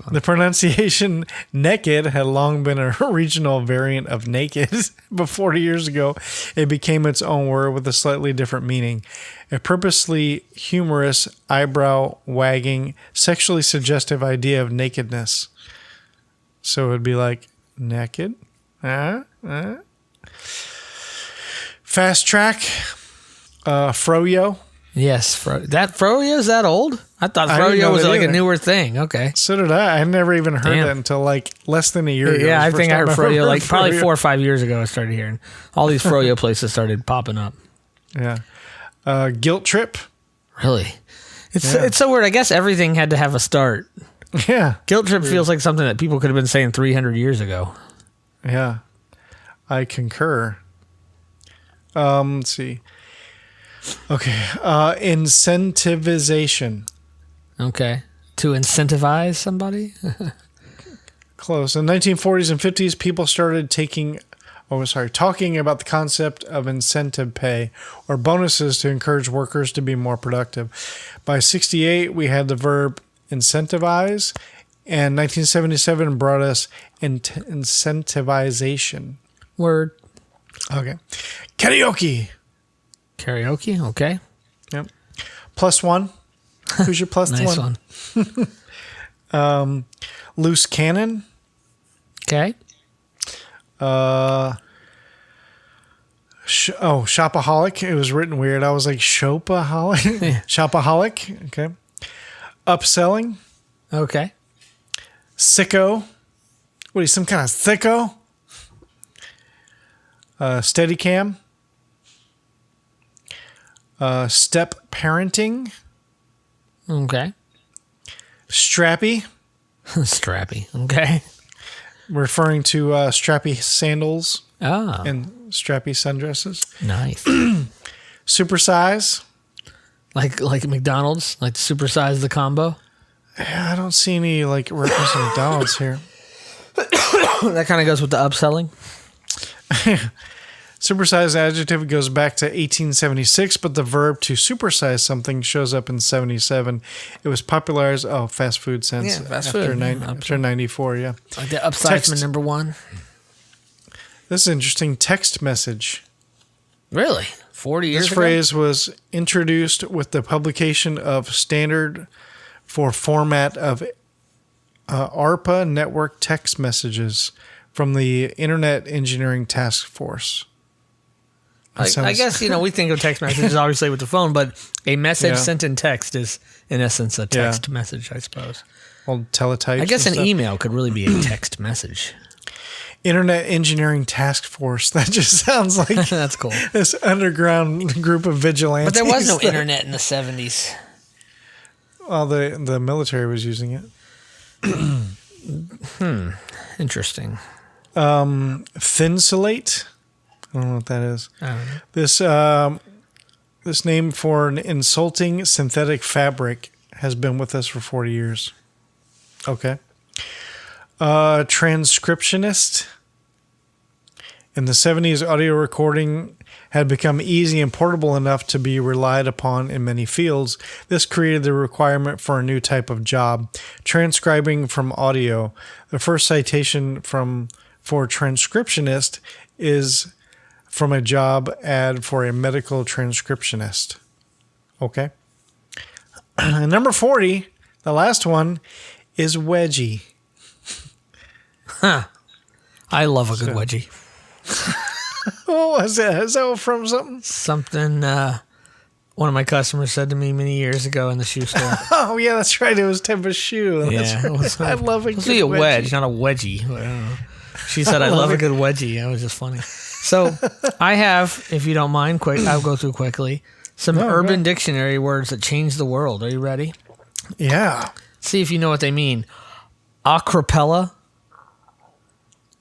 The pronunciation naked had long been a regional variant of naked, but 40 years ago, it became its own word with a slightly different meaning. A purposely humorous, eyebrow-wagging, sexually suggestive idea of nakedness. So it would be like, naked? Fast track. Froyo. Yes. That Froyo, is that old? I thought I didn't know Froyo was that like either. a newer thing. Okay. So did I. I never even heard Damn. that until like less than a year ago. Yeah, I It was the think I heard first time Froyo ever like heard probably Froyo. 4 or 5 years ago. I started hearing all these Froyo places started popping up. Yeah. Guilt trip. Really? It's so weird. I guess everything had to have a start. Yeah. Guilt trip feels like something that people could have been saying 300 years ago. Yeah. I concur. Let's see. Okay. Incentivization. Okay. To incentivize somebody? Close. In the 1940s and 50s, people started talking about the concept of incentive pay or bonuses to encourage workers to be more productive. By 68, we had the verb incentivize, and 1977 brought us incentivization. Word. Okay. Karaoke. Karaoke? Okay. Yep. Plus one. Who's your plus Nice one? one. Loose cannon. Okay. Shopaholic. It was written weird. I was like, Shopaholic? Shopaholic. Okay. Upselling. Okay. Sicko. What are you, some kind of sicko? Steadicam. Step parenting. Okay. Strappy. Strappy. Okay. Referring to strappy sandals Ah. and strappy sundresses. Nice. Supersize. Like McDonald's? Like supersize the combo? Yeah, I don't see any like reference to McDonald's here. That kind of goes with the upselling. Supersize adjective goes back to 1876, but the verb to supersize something shows up in 77. It was popularized, fast food sense. Yeah, fast after food. After 94, yeah. Like the upsizeman number one. This is interesting. Text message. Really? 40 years This ago? phrase was introduced with the publication of standard for format of ARPA network text messages from the Internet Engineering Task Force. I guess, we think of text messages obviously with the phone, but a message sent in text is, in essence, a text message, I suppose. Old teletypes. I guess an and stuff. email could really be a text message. Internet Engineering Task Force. That just sounds like That's cool. this underground group of vigilantes. But there was no internet in the 70s. Well, the military was using it. Interesting. Thinsulate. I don't know what that is. I don't know. This name for an insulting synthetic fabric has been with us for 40 years. Okay. Transcriptionist. In the 70s, audio recording had become easy and portable enough to be relied upon in many fields. This created the requirement for a new type of job, transcribing from audio. The first citation for transcriptionist is from a job ad for a medical transcriptionist. Okay. Number 40, the last one, is wedgie. I love a good wedgie. What was that? Is that from something? Something one of my customers said to me many years ago in the shoe store. Oh, yeah, that's right. It was a type of shoe. Yeah, That's right. I love a good It's a wedgie. wedge, not a wedgie. I don't know. She said, I love a good wedgie. That was just funny. So I have, if you don't mind, I'll go through quickly, some Urban Dictionary words that change the world. Are you ready? Yeah. See if you know what they mean. Acapella.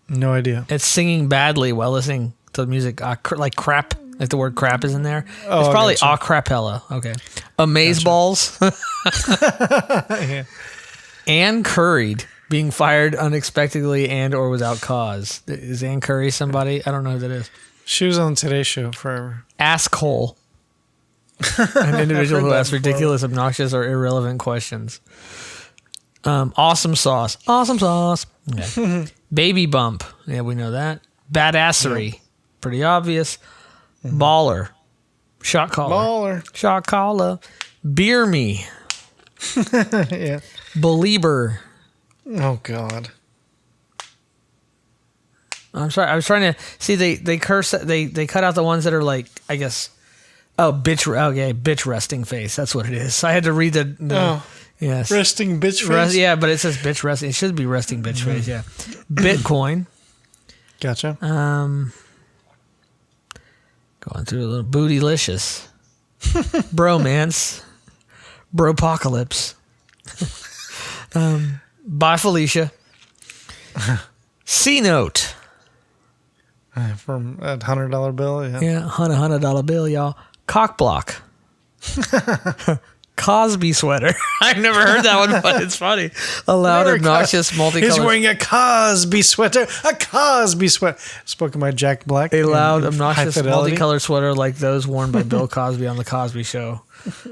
No idea. It's singing badly while listening to the music. Like crap. Like the word crap is in there. Oh, it's probably gotcha. acapella. Okay. Amazeballs. Yeah. Ann curried. Being fired unexpectedly and or without cause. Is Ann Curry somebody? I don't know who that is. She was on Today Show forever. Asshole. An individual who that asks ridiculous, obnoxious, or irrelevant questions. Awesome sauce. Awesome sauce. Okay. Baby bump. Yeah, we know that. Badassery. Pretty obvious. Baller. Shot caller. Baller. Shot caller. Beer me. Yeah. Belieber. Oh, God. I'm sorry. I was trying to see. They curse. They cut out the ones that are like, I guess. Oh, bitch. Okay, bitch resting face. That's what it is. I had to read the yes. Resting bitch face? Yeah, but it says bitch resting. It should be resting bitch face. Yeah. Bitcoin. Gotcha. Going through a little bootylicious. Bromance. Bropocalypse. Bye, Felicia. C-note. From a $100 bill, yeah. Yeah, $100 bill, y'all. Cock block. Cosby sweater. I've never heard that one, but it's funny. A loud, obnoxious, multicolored. He's wearing a Cosby sweater. A Cosby sweater. Spoken by Jack Black. A loud, in obnoxious, High Fidelity. multicolored sweater like those worn by Bill Cosby on The Cosby Show.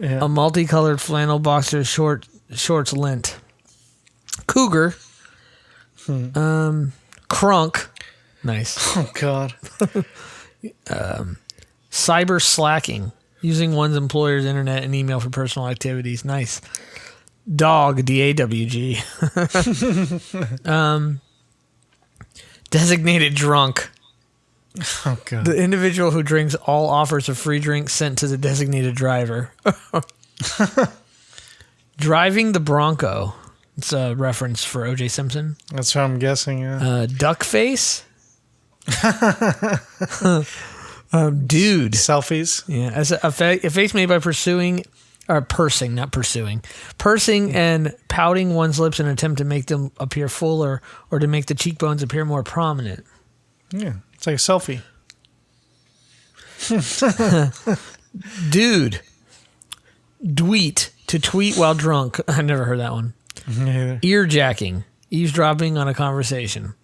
Yeah. A multicolored flannel boxer shorts lint. Cougar. Crunk. Nice. Oh, God. Cyber slacking. Using one's employer's internet and email for personal activities. Nice. Dog. D-A-W-G. Designated drunk. Oh, God. The individual who drinks all offers of free drinks sent to the designated driver. Driving the Bronco. It's a reference for O.J. Simpson. That's what I'm guessing, yeah. Duck face. Dude. Selfies. Yeah, as a face made by pursing and pouting one's lips in an attempt to make them appear fuller or to make the cheekbones appear more prominent. Yeah. It's like a selfie. Dude. Dweet. To tweet while drunk. I never heard that one. Neither. Earjacking. Eavesdropping on a conversation.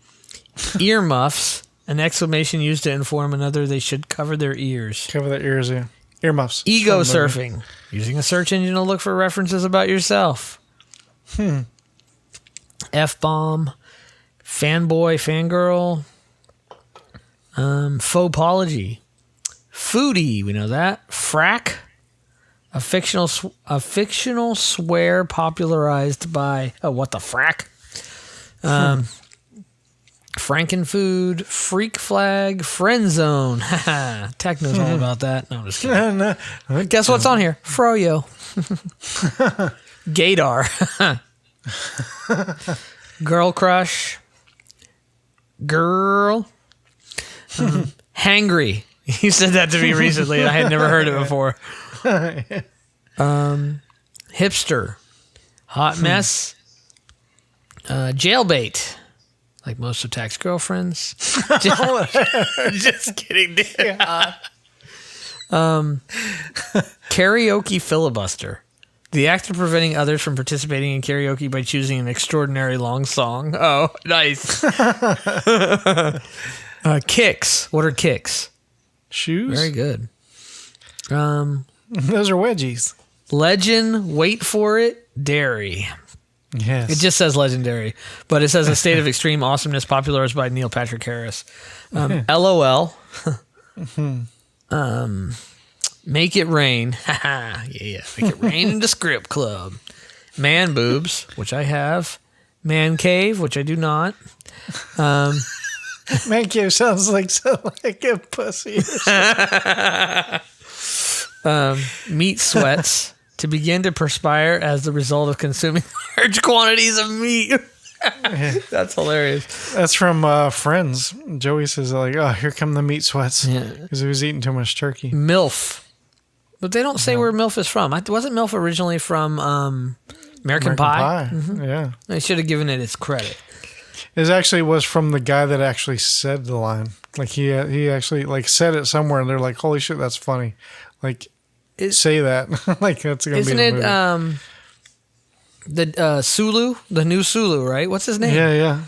Earmuffs. An exclamation used to inform another they should cover their ears. Cover their ears, yeah. Earmuffs. Ego surfing. Using a search engine to look for references about yourself. F-bomb. Fanboy, fangirl. Faux-apology. Foodie, we know that. Frack. A fictional swear popularized by... Oh, what the frack? Frankenfood, freak flag, friend zone. Tech knows all about that. No, I'm just kidding. No. Guess what's on here? Froyo. Gaydar. Girl crush. Girl. Hangry. You said that to me recently, and I had never heard it before. Hipster. Hot mess. Jailbait. Like most of Tach's girlfriends. Just kidding, dude. Karaoke filibuster. The act of preventing others from participating in karaoke by choosing an extraordinary long song. Oh, nice. Kicks. What are kicks? Shoes? Very good. Those are wedgies. Legend, wait for it, dairy. Yes. It just says legendary, but it says a state of extreme awesomeness popularized by Neil Patrick Harris. LOL. Make it rain. Yeah. Make it rain in the script club. Man boobs, which I have. Man cave, which I do not. Man cave sounds like a pussy. Meat sweats. To begin to perspire as the result of consuming large quantities of meat. That's hilarious. That's from Friends. Joey says, like, oh, here come the meat sweats. Because he was eating too much turkey. MILF. But they don't say where MILF is from. Wasn't MILF originally from American Pie? Mm-hmm. Yeah. They should have given it its credit. It actually was from the guy that actually said the line. Like, he actually, like, said it somewhere, and they're like, holy shit, that's funny. Like, say that. Like, that's going to be the movie. Isn't it Sulu? The new Sulu, right? What's his name? Yeah.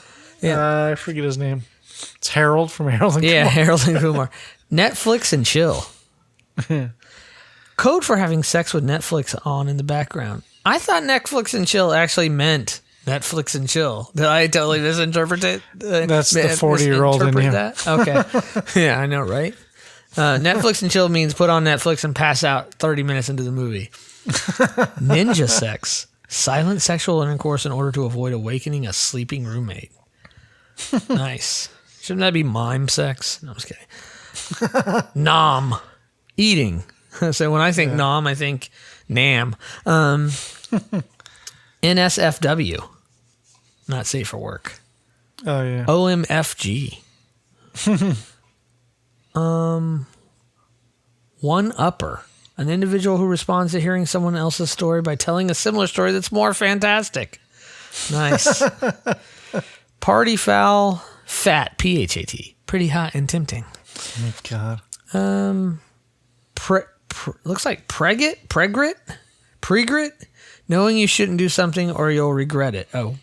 I forget his name. It's Harold from Harold and Kumar. Yeah, Harold and Kumar. Netflix and chill. Code for having sex with Netflix on in the background. I thought Netflix and chill actually meant Netflix and chill. Did I totally misinterpret it? That's the 40-year-old in you. That? Okay. Yeah, I know, right? Netflix and chill means put on Netflix and pass out 30 minutes into the movie. Ninja sex. Silent sexual intercourse in order to avoid awakening a sleeping roommate. Nice. Shouldn't that be mime sex? No, I'm just kidding. Nom. Eating. So when I think nom, I think nam. NSFW. Not safe for work. Oh, yeah. OMFG. One upper. An individual who responds to hearing someone else's story by telling a similar story that's more fantastic. Nice. Party foul. Fat. PHAT. Pretty hot and tempting. Oh, my God. Looks like pregrit. Knowing you shouldn't do something or you'll regret it. Oh.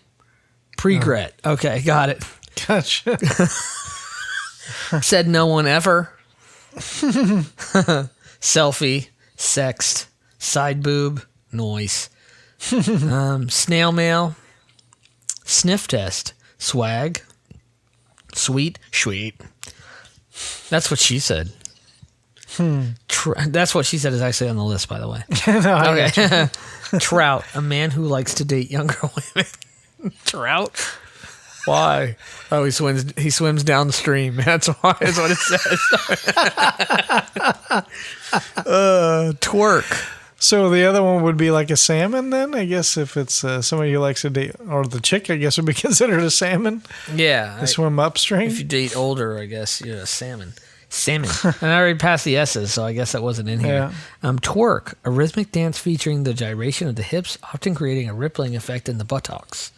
Pregret. Okay, got it. Gotcha. Said no one ever. Selfie. Sext. Side boob. Noise. Snail mail. Sniff test. Swag. Sweet. That's what she said. That's what she said is actually on the list, by the way. No, okay. Trout. A man who likes to date younger women. Trout? Why? Oh, he swims downstream. That's why. That's what it says. Twerk. So the other one would be like a salmon then, I guess, if it's somebody who likes to date, or the chick, I guess, would be considered a salmon. Yeah. They swim upstream. If you date older, I guess you're a salmon. And I already passed the S's, so I guess that wasn't in here. Yeah. Twerk, a rhythmic dance featuring the gyration of the hips, often creating a rippling effect in the buttocks,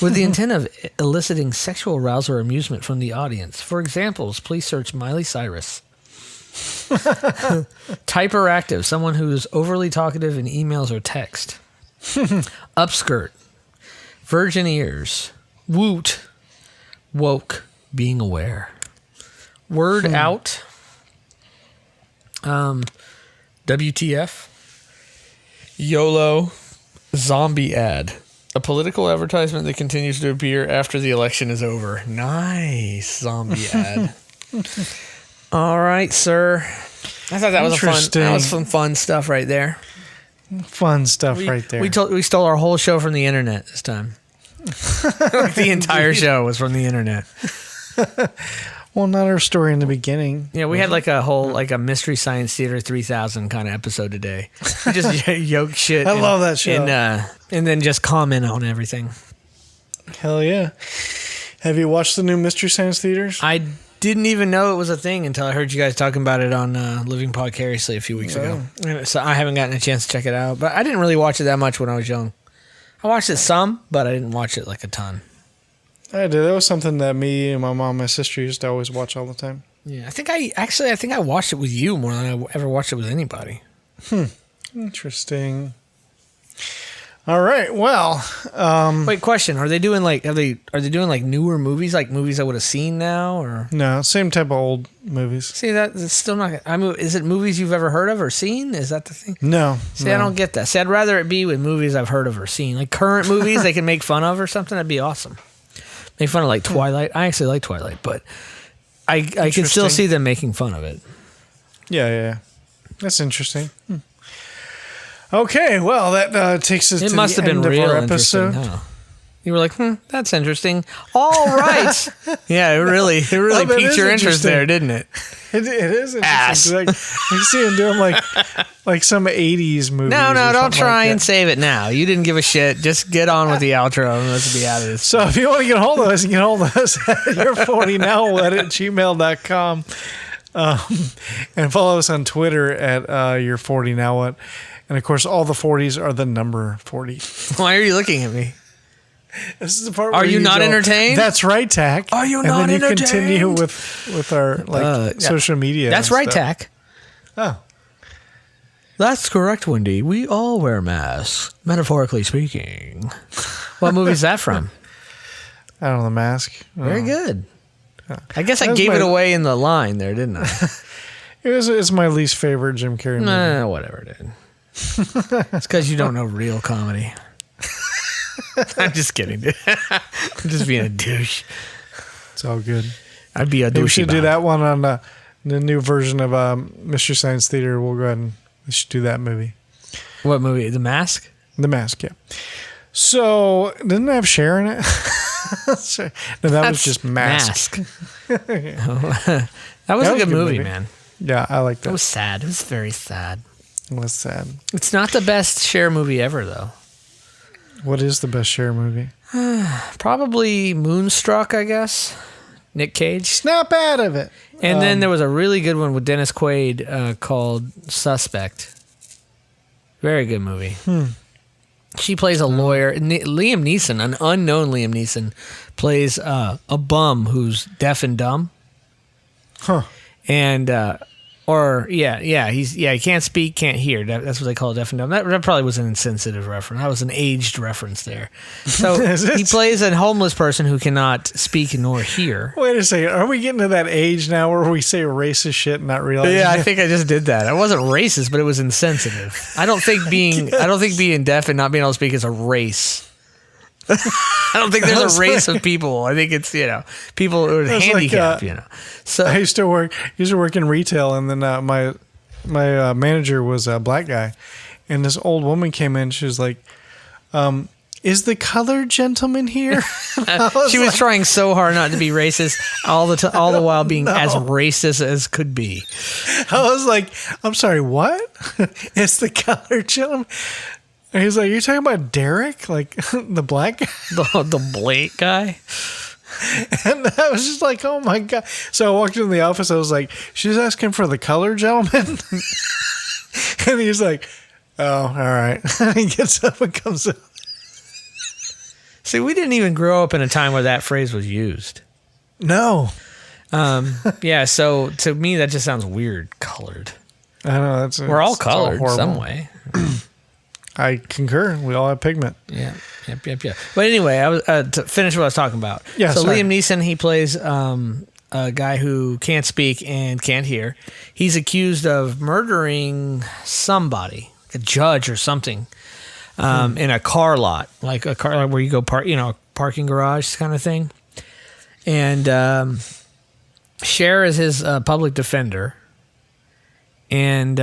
with the intent of eliciting sexual arousal or amusement from the audience. For examples, please search Miley Cyrus. Hyperactive, someone who's overly talkative in emails or text. Upskirt, virgin ears. Woot, woke, being aware. Word out. WTF. YOLO. Zombie ad. A political advertisement that continues to appear after the election is over. Nice zombie ad. All right, sir. I thought that was some fun stuff right there. Fun stuff right there. We stole our whole show from the internet this time. The entire show was from the internet. Well, not our story in the beginning. Yeah, we had like a Mystery Science Theater 3000 kind of episode today. We just yoke shit. I love that show. And then just comment on everything. Hell yeah. Have you watched the new Mystery Science Theaters? I didn't even know it was a thing until I heard you guys talking about it on Living Podcariously a few weeks ago. So I haven't gotten a chance to check it out. But I didn't really watch it that much when I was young. I watched it some, but I didn't watch it like a ton. I did. That was something that me and my mom and my sister used to always watch all the time. Yeah, I think I watched it with you more than I ever watched it with anybody. Interesting. All right. Well, wait, question: Are they doing like newer movies, like movies I would have seen now, or no, same type of old movies. See, that's still not. Is it movies you've ever heard of or seen? Is that the thing? No. See, I don't get that. See, I'd rather it be with movies I've heard of or seen, like current movies they can make fun of or something. That'd be awesome. Make fun of like Twilight. I actually like Twilight, but I can still see them making fun of it. Yeah. That's interesting. Okay, well, that takes us to the end of our episode. Huh? You were like, that's interesting. All right. Yeah, it really piqued your interest there, didn't it? It is interesting. You see him doing like some 80s movie. No, don't try and save it now. You didn't give a shit. Just get on with the outro and let's be out of this. So if you want to get a hold of us, you can get a hold of us at your40nowwhat@gmail.com. And follow us on Twitter at your40nowwhat. And of course, all the 40s are the number 40. Why are you looking at me? This is the part. Are you not entertained? That's right, Tach. Are you not entertained? And then you continue with our social media. That's right, Tach. Oh, that's correct, Wendy. We all wear masks, metaphorically speaking. What movie is that from? I don't know. The Mask. Very good. I guess I gave it away in the line there, didn't I? It's my least favorite Jim Carrey movie. Nah, whatever, dude. It's because you don't know real comedy. I'm just kidding, dude. I'm just being a douche. It's all good. I'd be a douche. We should do that one on the new version of Mystery Science Theater. We'll go ahead and we should do that movie. What movie? The Mask? The Mask, yeah. So, didn't it have Cher in it? No, that was just Mask. That was a good movie, man. Yeah, I like that. It was sad. It was very sad. It was sad. It's not the best Cher movie ever, though. What is the best Cher movie? Probably Moonstruck, I guess. Nick Cage. Snap out of it. And then there was a really good one with Dennis Quaid called Suspect. Very good movie. She plays a lawyer. Liam Neeson, an unknown Liam Neeson, plays a bum who's deaf and dumb. Huh. And he can't speak, can't hear. That's what they call deaf and dumb. That probably was an insensitive reference. That was an aged reference there. So he plays a homeless person who cannot speak nor hear. Wait a second. Are we getting to that age now where we say racist shit and not realizing? Yeah, I think I just did that. I wasn't racist, but it was insensitive. I don't think being deaf and not being able to speak is a race. I don't think there's a race of people. I think it's, people who are handicapped, So I used to work in retail, and then my manager was a black guy, and this old woman came in. She was like, "Is the colored gentleman here?" She was trying so hard not to be racist, all the while being as racist as could be. I was like, "I'm sorry, what? It's the colored gentleman." And he's like, "You're talking about Derek, like the black guy?" The black guy? And I was just like, oh my God. So I walked into the office. I was like, she's asking for the colored gentleman. And he's like, oh, all right. He gets up and comes up. See, we didn't even grow up in a time where that phrase was used. No. Yeah, so to me, that just sounds weird, colored. I know. We're all colored some way. I concur. We all have pigment. Yeah. Yep. But anyway, I was to finish what I was talking about. Yeah, so sorry. Liam Neeson, he plays a guy who can't speak and can't hear. He's accused of murdering somebody, a judge or something, in a car lot, like a car lot where you go park, parking garage kind of thing. And Cher is his public defender, and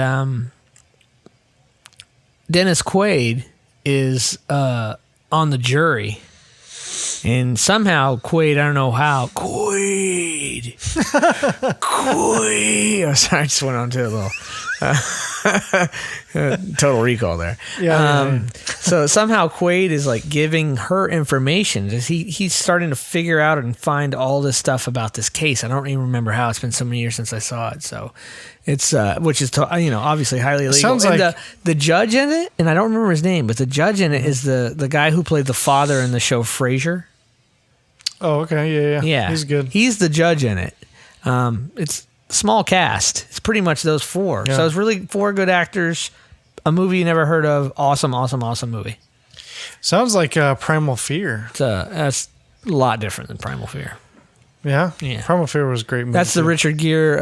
Dennis Quaid is on the jury, and somehow Quaid, I don't know how, Quaid. Oh, sorry, I just went on to a little Total Recall there. Yeah. So somehow Quaid is like giving her information. He's starting to figure out and find all this stuff about this case. I don't even remember how. It's been so many years since I saw it. So it's which is obviously highly illegal. Sounds and like the judge in it, and I don't remember his name, but the judge in it is the guy who played the father in the show Frasier. Oh, okay. Yeah. Yeah, He's good. He's the judge in it. It's small cast. It's pretty much those four. Yeah. So it's really 4 good actors. A movie you never heard of. Awesome movie. Sounds like Primal Fear. That's a lot different than Primal Fear. Yeah? Yeah. Primal Fear was a great movie. That's the too. Richard Gere,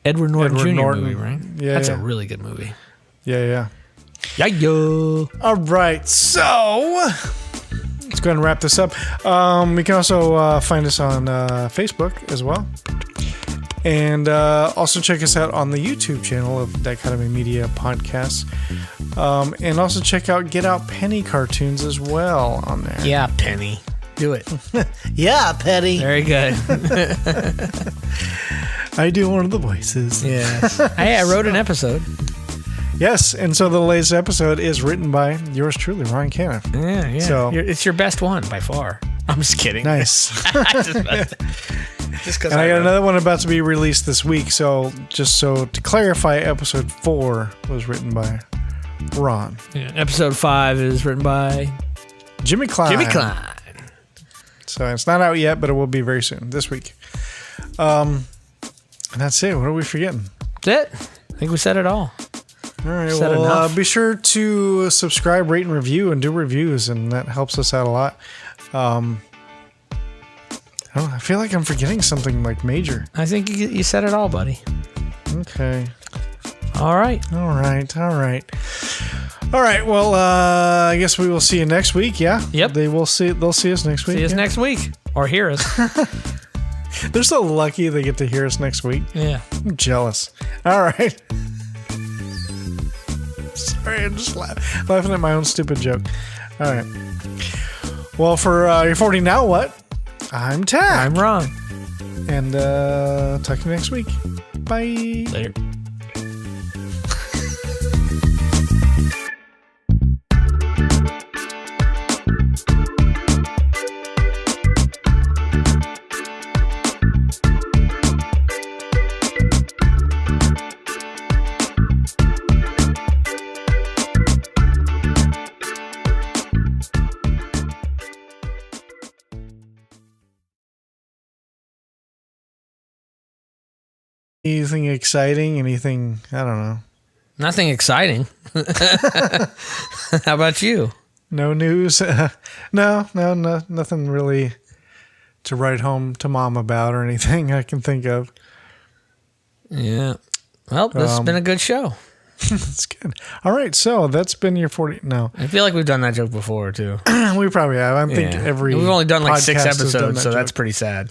Edward Norton Jr. movie, right? Yeah, That's yeah. a really good movie. Yeah. Yeah. All right, so let's go ahead and wrap this up. We can also find us on Facebook as well. And also check us out on the YouTube channel of Dichotomy Media Podcasts. And also check out Get Out Penny cartoons as well on there. Yeah, Penny. Do it. Yeah, Penny. Very good. I do one of the voices. Yes. Hey, I wrote an episode. Yes, and so the latest episode is written by yours truly, Ron Canniff. Yeah. So- it's your best one by far. I'm just kidding. Nice. Just because And I got another one about to be released this week. So to clarify, episode 4 was written by Ron. Yeah, episode 5 is written by Jimmy Klein. Jimmy Klein. So it's not out yet, but it will be very soon, this week. And that's it. What are we forgetting? That's it. I think we said it all. All right. Said Well, enough. be sure to subscribe, rate, and review, and do reviews, and that helps us out a lot. I feel like I'm forgetting something like major. I think you said it all, buddy. Okay. All right. All right. Well, I guess we will see you next week. Yeah. Yep. They'll see us next week. See us yeah? next week. Or hear us. They're so lucky they get to hear us next week. Yeah. I'm jealous. All right. Sorry, I'm just laughing at my own stupid joke. All right. Well, for your 40 Now What? I'm Tach. I'm Ron. And talk to you next week. Bye. Later. Anything exciting? Anything, I don't know. Nothing exciting. How about you? No news? No, nothing really to write home to mom about or anything I can think of. Yeah. Well, this has been a good show. That's good. All right, so that's been your 40. No, I feel like we've done that joke before, too. we probably have. I think every We've only done like 6 podcast has done episodes, that so that's joke. pretty sad.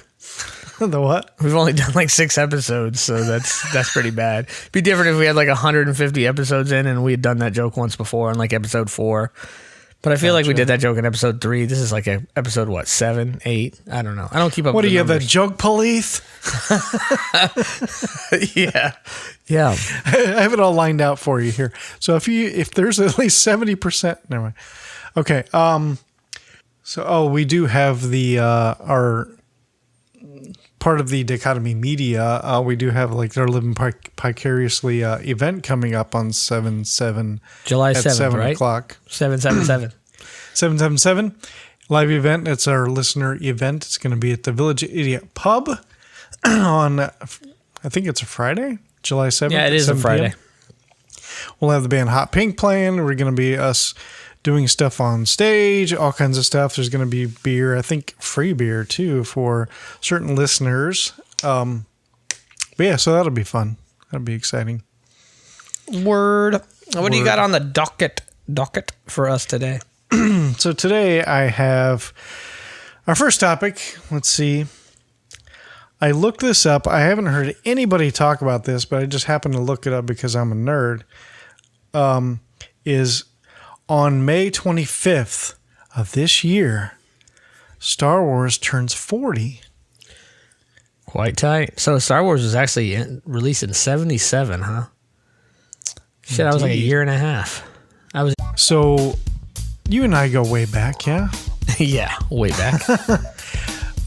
The what? We've only done like 6 episodes, so that's pretty bad. It'd be different if we had like 150 episodes in and we had done that joke once before in like episode 4. But I feel like we did that joke in episode 3. This is like episode, 7, 8? I don't know. I don't keep up What with do you have, the numbers. joke police? Yeah. I have it all lined out for you here. So if there's at least 70%, never mind. Okay. We do have the our part of the Dichotomy Media. We do have like their Living Vicariously event coming up on 7/7. July at 7th, 7 right? o'clock. 777. 777 live event. It's our listener event. It's going to be at the Village Idiot Pub on, I think it's a Friday, July 7th. Yeah, it at is a 7 Friday. p.m. We'll have the band Hot Pink playing. We're going to be us doing stuff on stage, all kinds of stuff. There's going to be beer, I think free beer too for certain listeners. But yeah, so that'll be fun. That'll be exciting. Word. What do you got on the docket for us today? So today I have our first topic. Let's see. I looked this up. I haven't heard anybody talk about this, but I just happened to look it up because I'm a nerd. Is on May 25th of this year, Star Wars turns 40. Quite tight. So Star Wars was actually released in 77, huh? Shit, I was like a year and a half. So you and I go way back, yeah? Yeah, way back.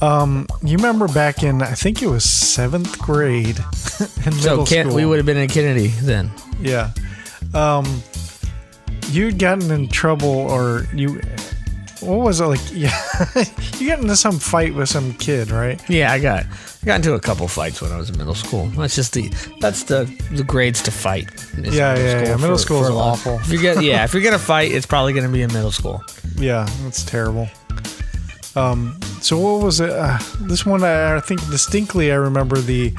You remember back in, I think it was 7th grade in So middle school. we would have been in Kennedy then. Yeah. You'd gotten in trouble, or what was it like? Yeah, you got into some fight with some kid, right? Yeah, I got into a couple fights when I was in middle school. That's the grades to fight. Yeah. Middle school is awful. If you're gonna fight, it's probably gonna be in middle school. Yeah, that's terrible. So what was it? This one I think distinctly I remember the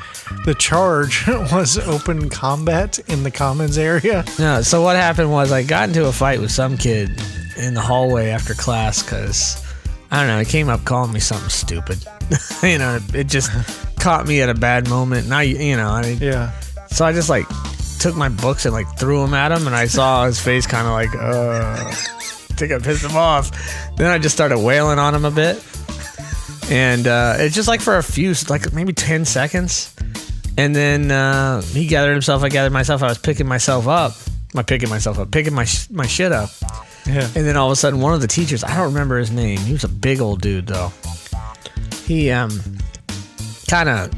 charge was open combat in the commons area. No, so what happened was I got into a fight with some kid in the hallway after class because, I don't know, he came up calling me something stupid. It just caught me at a bad moment. Now, Yeah. So I just took my books and threw them at him, and I saw his face kind of I think I pissed him off. Then I just started wailing on him a bit. And it's just for a few, maybe 10 seconds. And then he gathered himself, I gathered myself. I was picking my shit up. Yeah. And then all of a sudden, one of the teachers, I don't remember his name. He was a big old dude, though. He kind of,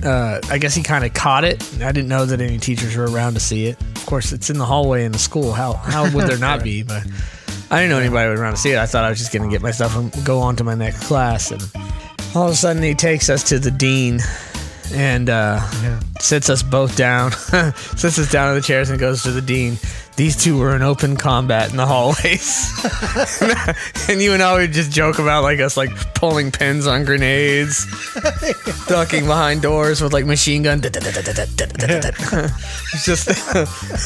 I guess he kind of caught it. I didn't know that any teachers were around to see it. Of course, it's in the hallway in the school. How would there not be? But I didn't know anybody was around to see it. I thought I was just going to get my stuff and go on to my next class. And all of a sudden, he takes us to the dean and sits us both down, sits us down in the chairs and goes to the dean. These two were in open combat in the hallways. And you and I would just joke about us pulling pins on grenades, ducking behind doors with machine gun. It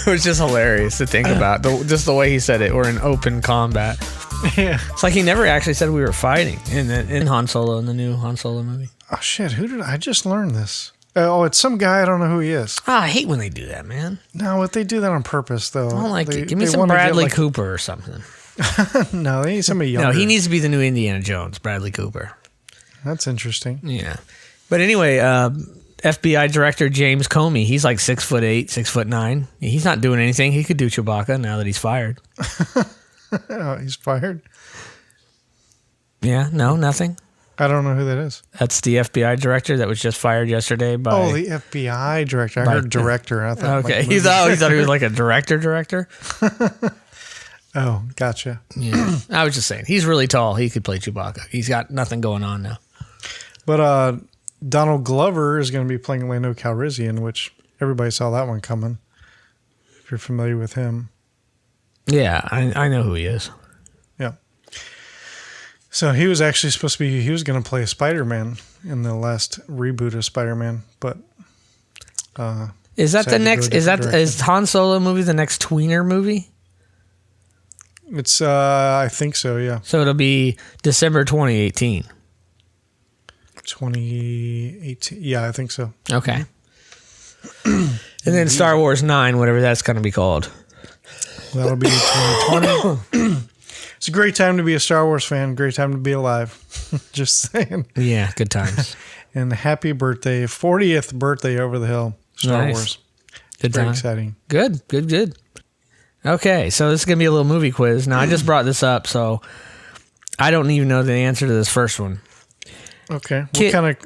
was just hilarious to think about. Just the way he said it, we're in open combat. Yeah. It's he never actually said we were fighting in Han Solo, in the new Han Solo movie. Oh shit! I just learned this? Oh, it's some guy. I don't know who he is. I hate when they do that, man. No, but they do that on purpose, though. I don't like it. Give me some Bradley Cooper or something. No, they need somebody younger. No, he needs to be the new Indiana Jones, Bradley Cooper. That's interesting. Yeah. But anyway, FBI Director James Comey, he's 6'8", 6'9". He's not doing anything. He could do Chewbacca now that he's fired. Oh, he's fired? Yeah, no, nothing. I don't know who that is. That's the FBI director that was just fired yesterday by... Oh, the FBI director. I heard director. I thought okay. He thought he was a director. Oh, gotcha. Yeah. I was just saying. He's really tall. He could play Chewbacca. He's got nothing going on now. But Donald Glover is going to be playing Lando Calrissian, which everybody saw that one coming. If you're familiar with him. Yeah, I know who he is. Yeah. So he was actually supposed to be, he was going to play Spider-Man in the last reboot of Spider-Man, but is that the next, is Han Solo movie the next tweener movie? It's, I think so, yeah. So it'll be December 2018. 2018, yeah, I think so. Okay. And then Star Wars 9, whatever that's going to be called. That'll be 2020. It's a great time to be a Star Wars fan. Great time to be alive. Just saying. Yeah, good times. And happy birthday, 40th birthday over the hill, Star Wars. Good Very time. exciting. Good. Okay, so this is going to be a little movie quiz. Now, I just brought this up, so I don't even know the answer to this first one. Okay.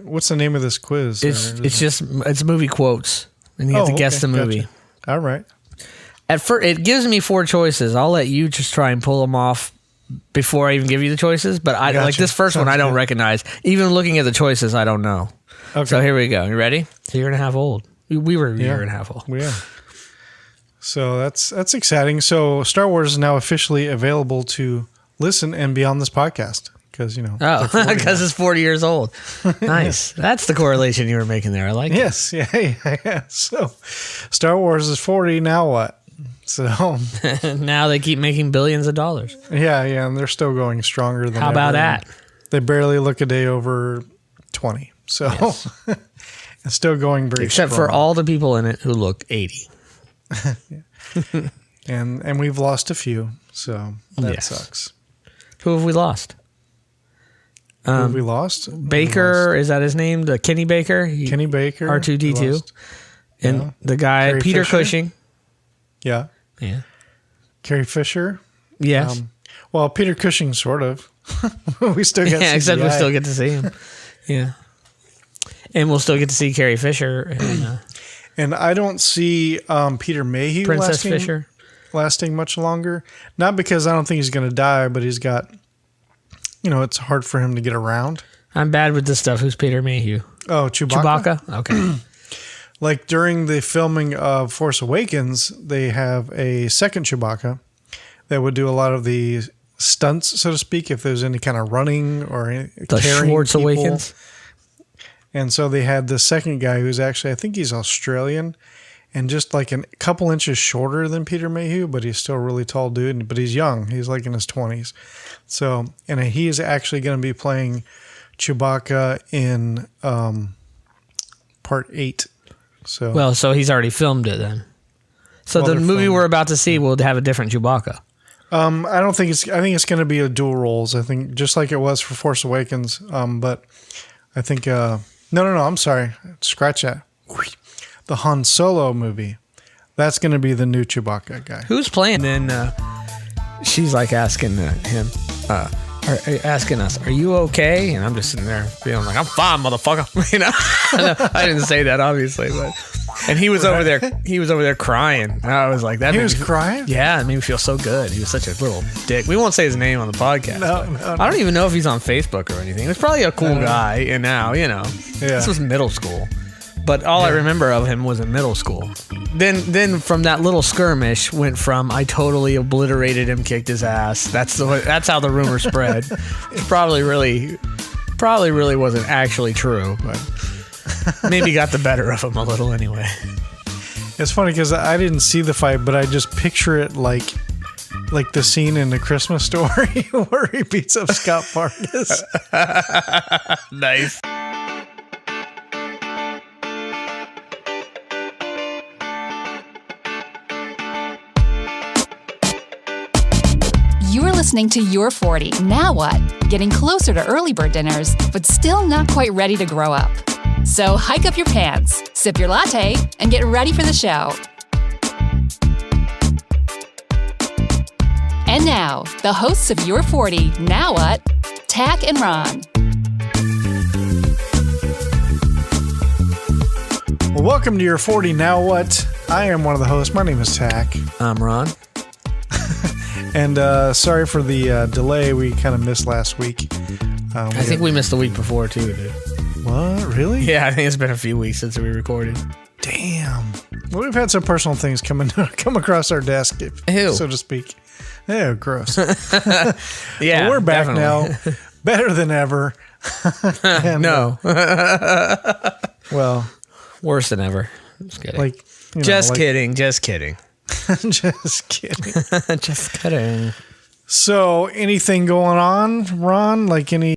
What's the name of this quiz? It's movie quotes, and you have to guess the movie. Gotcha. All right. At first, it gives me 4 choices. I'll let you just try and pull them off before I even give you the choices. But I like this first one. I don't recognize. Even looking at the choices, I don't know. Okay. So here we go. You ready? It's a year and a half old. We were a year and a half old. Yeah. So that's exciting. So Star Wars is now officially available to listen and be on this podcast because because it's 40 years old. Nice. That's the correlation you were making there. I like it. Yes. Yeah. So Star Wars is 40. Now what? So now they keep making billions of dollars. Yeah, and they're still going stronger than How about that? They barely look a day over 20. So it's still going very Except strong. for all the people in it who look 80. and we've lost a few, so that sucks. Who have we lost? Who have we lost? Baker, is that his name? The Kenny Baker? Kenny Baker. R2-D2. And the guy, Carrie Peter Fisher. Cushing. Yeah. Carrie Fisher. Yes. Well, Peter Cushing, sort of. We still get CGI. Except we still get to see him. Yeah. And we'll still get to see Carrie Fisher. And I don't see Peter Mayhew Princess Fisher lasting much longer. Not because I don't think he's going to die, but he's got it's hard for him to get around. I'm bad with this stuff. Who's Peter Mayhew? Oh, Chewbacca? Okay. Like during the filming of Force Awakens, they have a second Chewbacca that would do a lot of the stunts, so to speak, if there's any kind of running or The carrying Schwartz people. Awakens? And so they had the second guy who's actually, I think he's Australian and just like a couple inches shorter than Peter Mayhew, but he's still a really tall dude, but he's young. He's like in his 20s. So, and he is actually going to be playing Chewbacca in part 8. So he's already filmed it then. So Well, the they're movie filming. we're about to see will have a different Chewbacca. I don't think I think it's going to be a dual roles. I think just like it was for Force Awakens. But I think, no, I'm sorry. Scratch that. The Han Solo movie. That's going to be the new Chewbacca guy. Who's playing? Then she's like asking him, asking us, "Are you okay?" And I'm just sitting there feeling like, "I'm fine, motherfucker." I didn't say that obviously, but and he was over there. He was over there crying. And I was like, "That." He was crying? Yeah, it made me feel so good. He was such a little dick. We won't say his name on the podcast. No. I don't even know if he's on Facebook or anything. He's probably a cool guy. And now, this was middle school. But all I remember of him was in middle school. Then from that little skirmish went from I totally obliterated him, kicked his ass. That's how the rumor spread. It probably really wasn't actually true, but maybe got the better of him a little anyway. It's funny because I didn't see the fight, but I just picture it like the scene in The Christmas Story where he beats up Scott Fargus. Nice. You're listening to Your 40. Now what? Getting closer to early bird dinners, but still not quite ready to grow up. So hike up your pants, sip your latte, and get ready for the show. And now, the hosts of Your 40. Now what? Tach and Ron. Well, welcome to Your 40. Now what? I am one of the hosts. My name is Tach. I'm Ron. And sorry for the delay. We kind of missed last week. I think we missed the week before too, dude. What? Really? Yeah, I think it's been a few weeks since we recorded. Damn. Well, we've had some personal things come across our desk, so to speak. Ew, gross. Yeah, but we're back definitely. now, better than ever. And, No. well, Worse than ever. Just kidding. like, Just kidding. Just kidding. just kidding. Just kidding. So, anything going on, Ron? Like any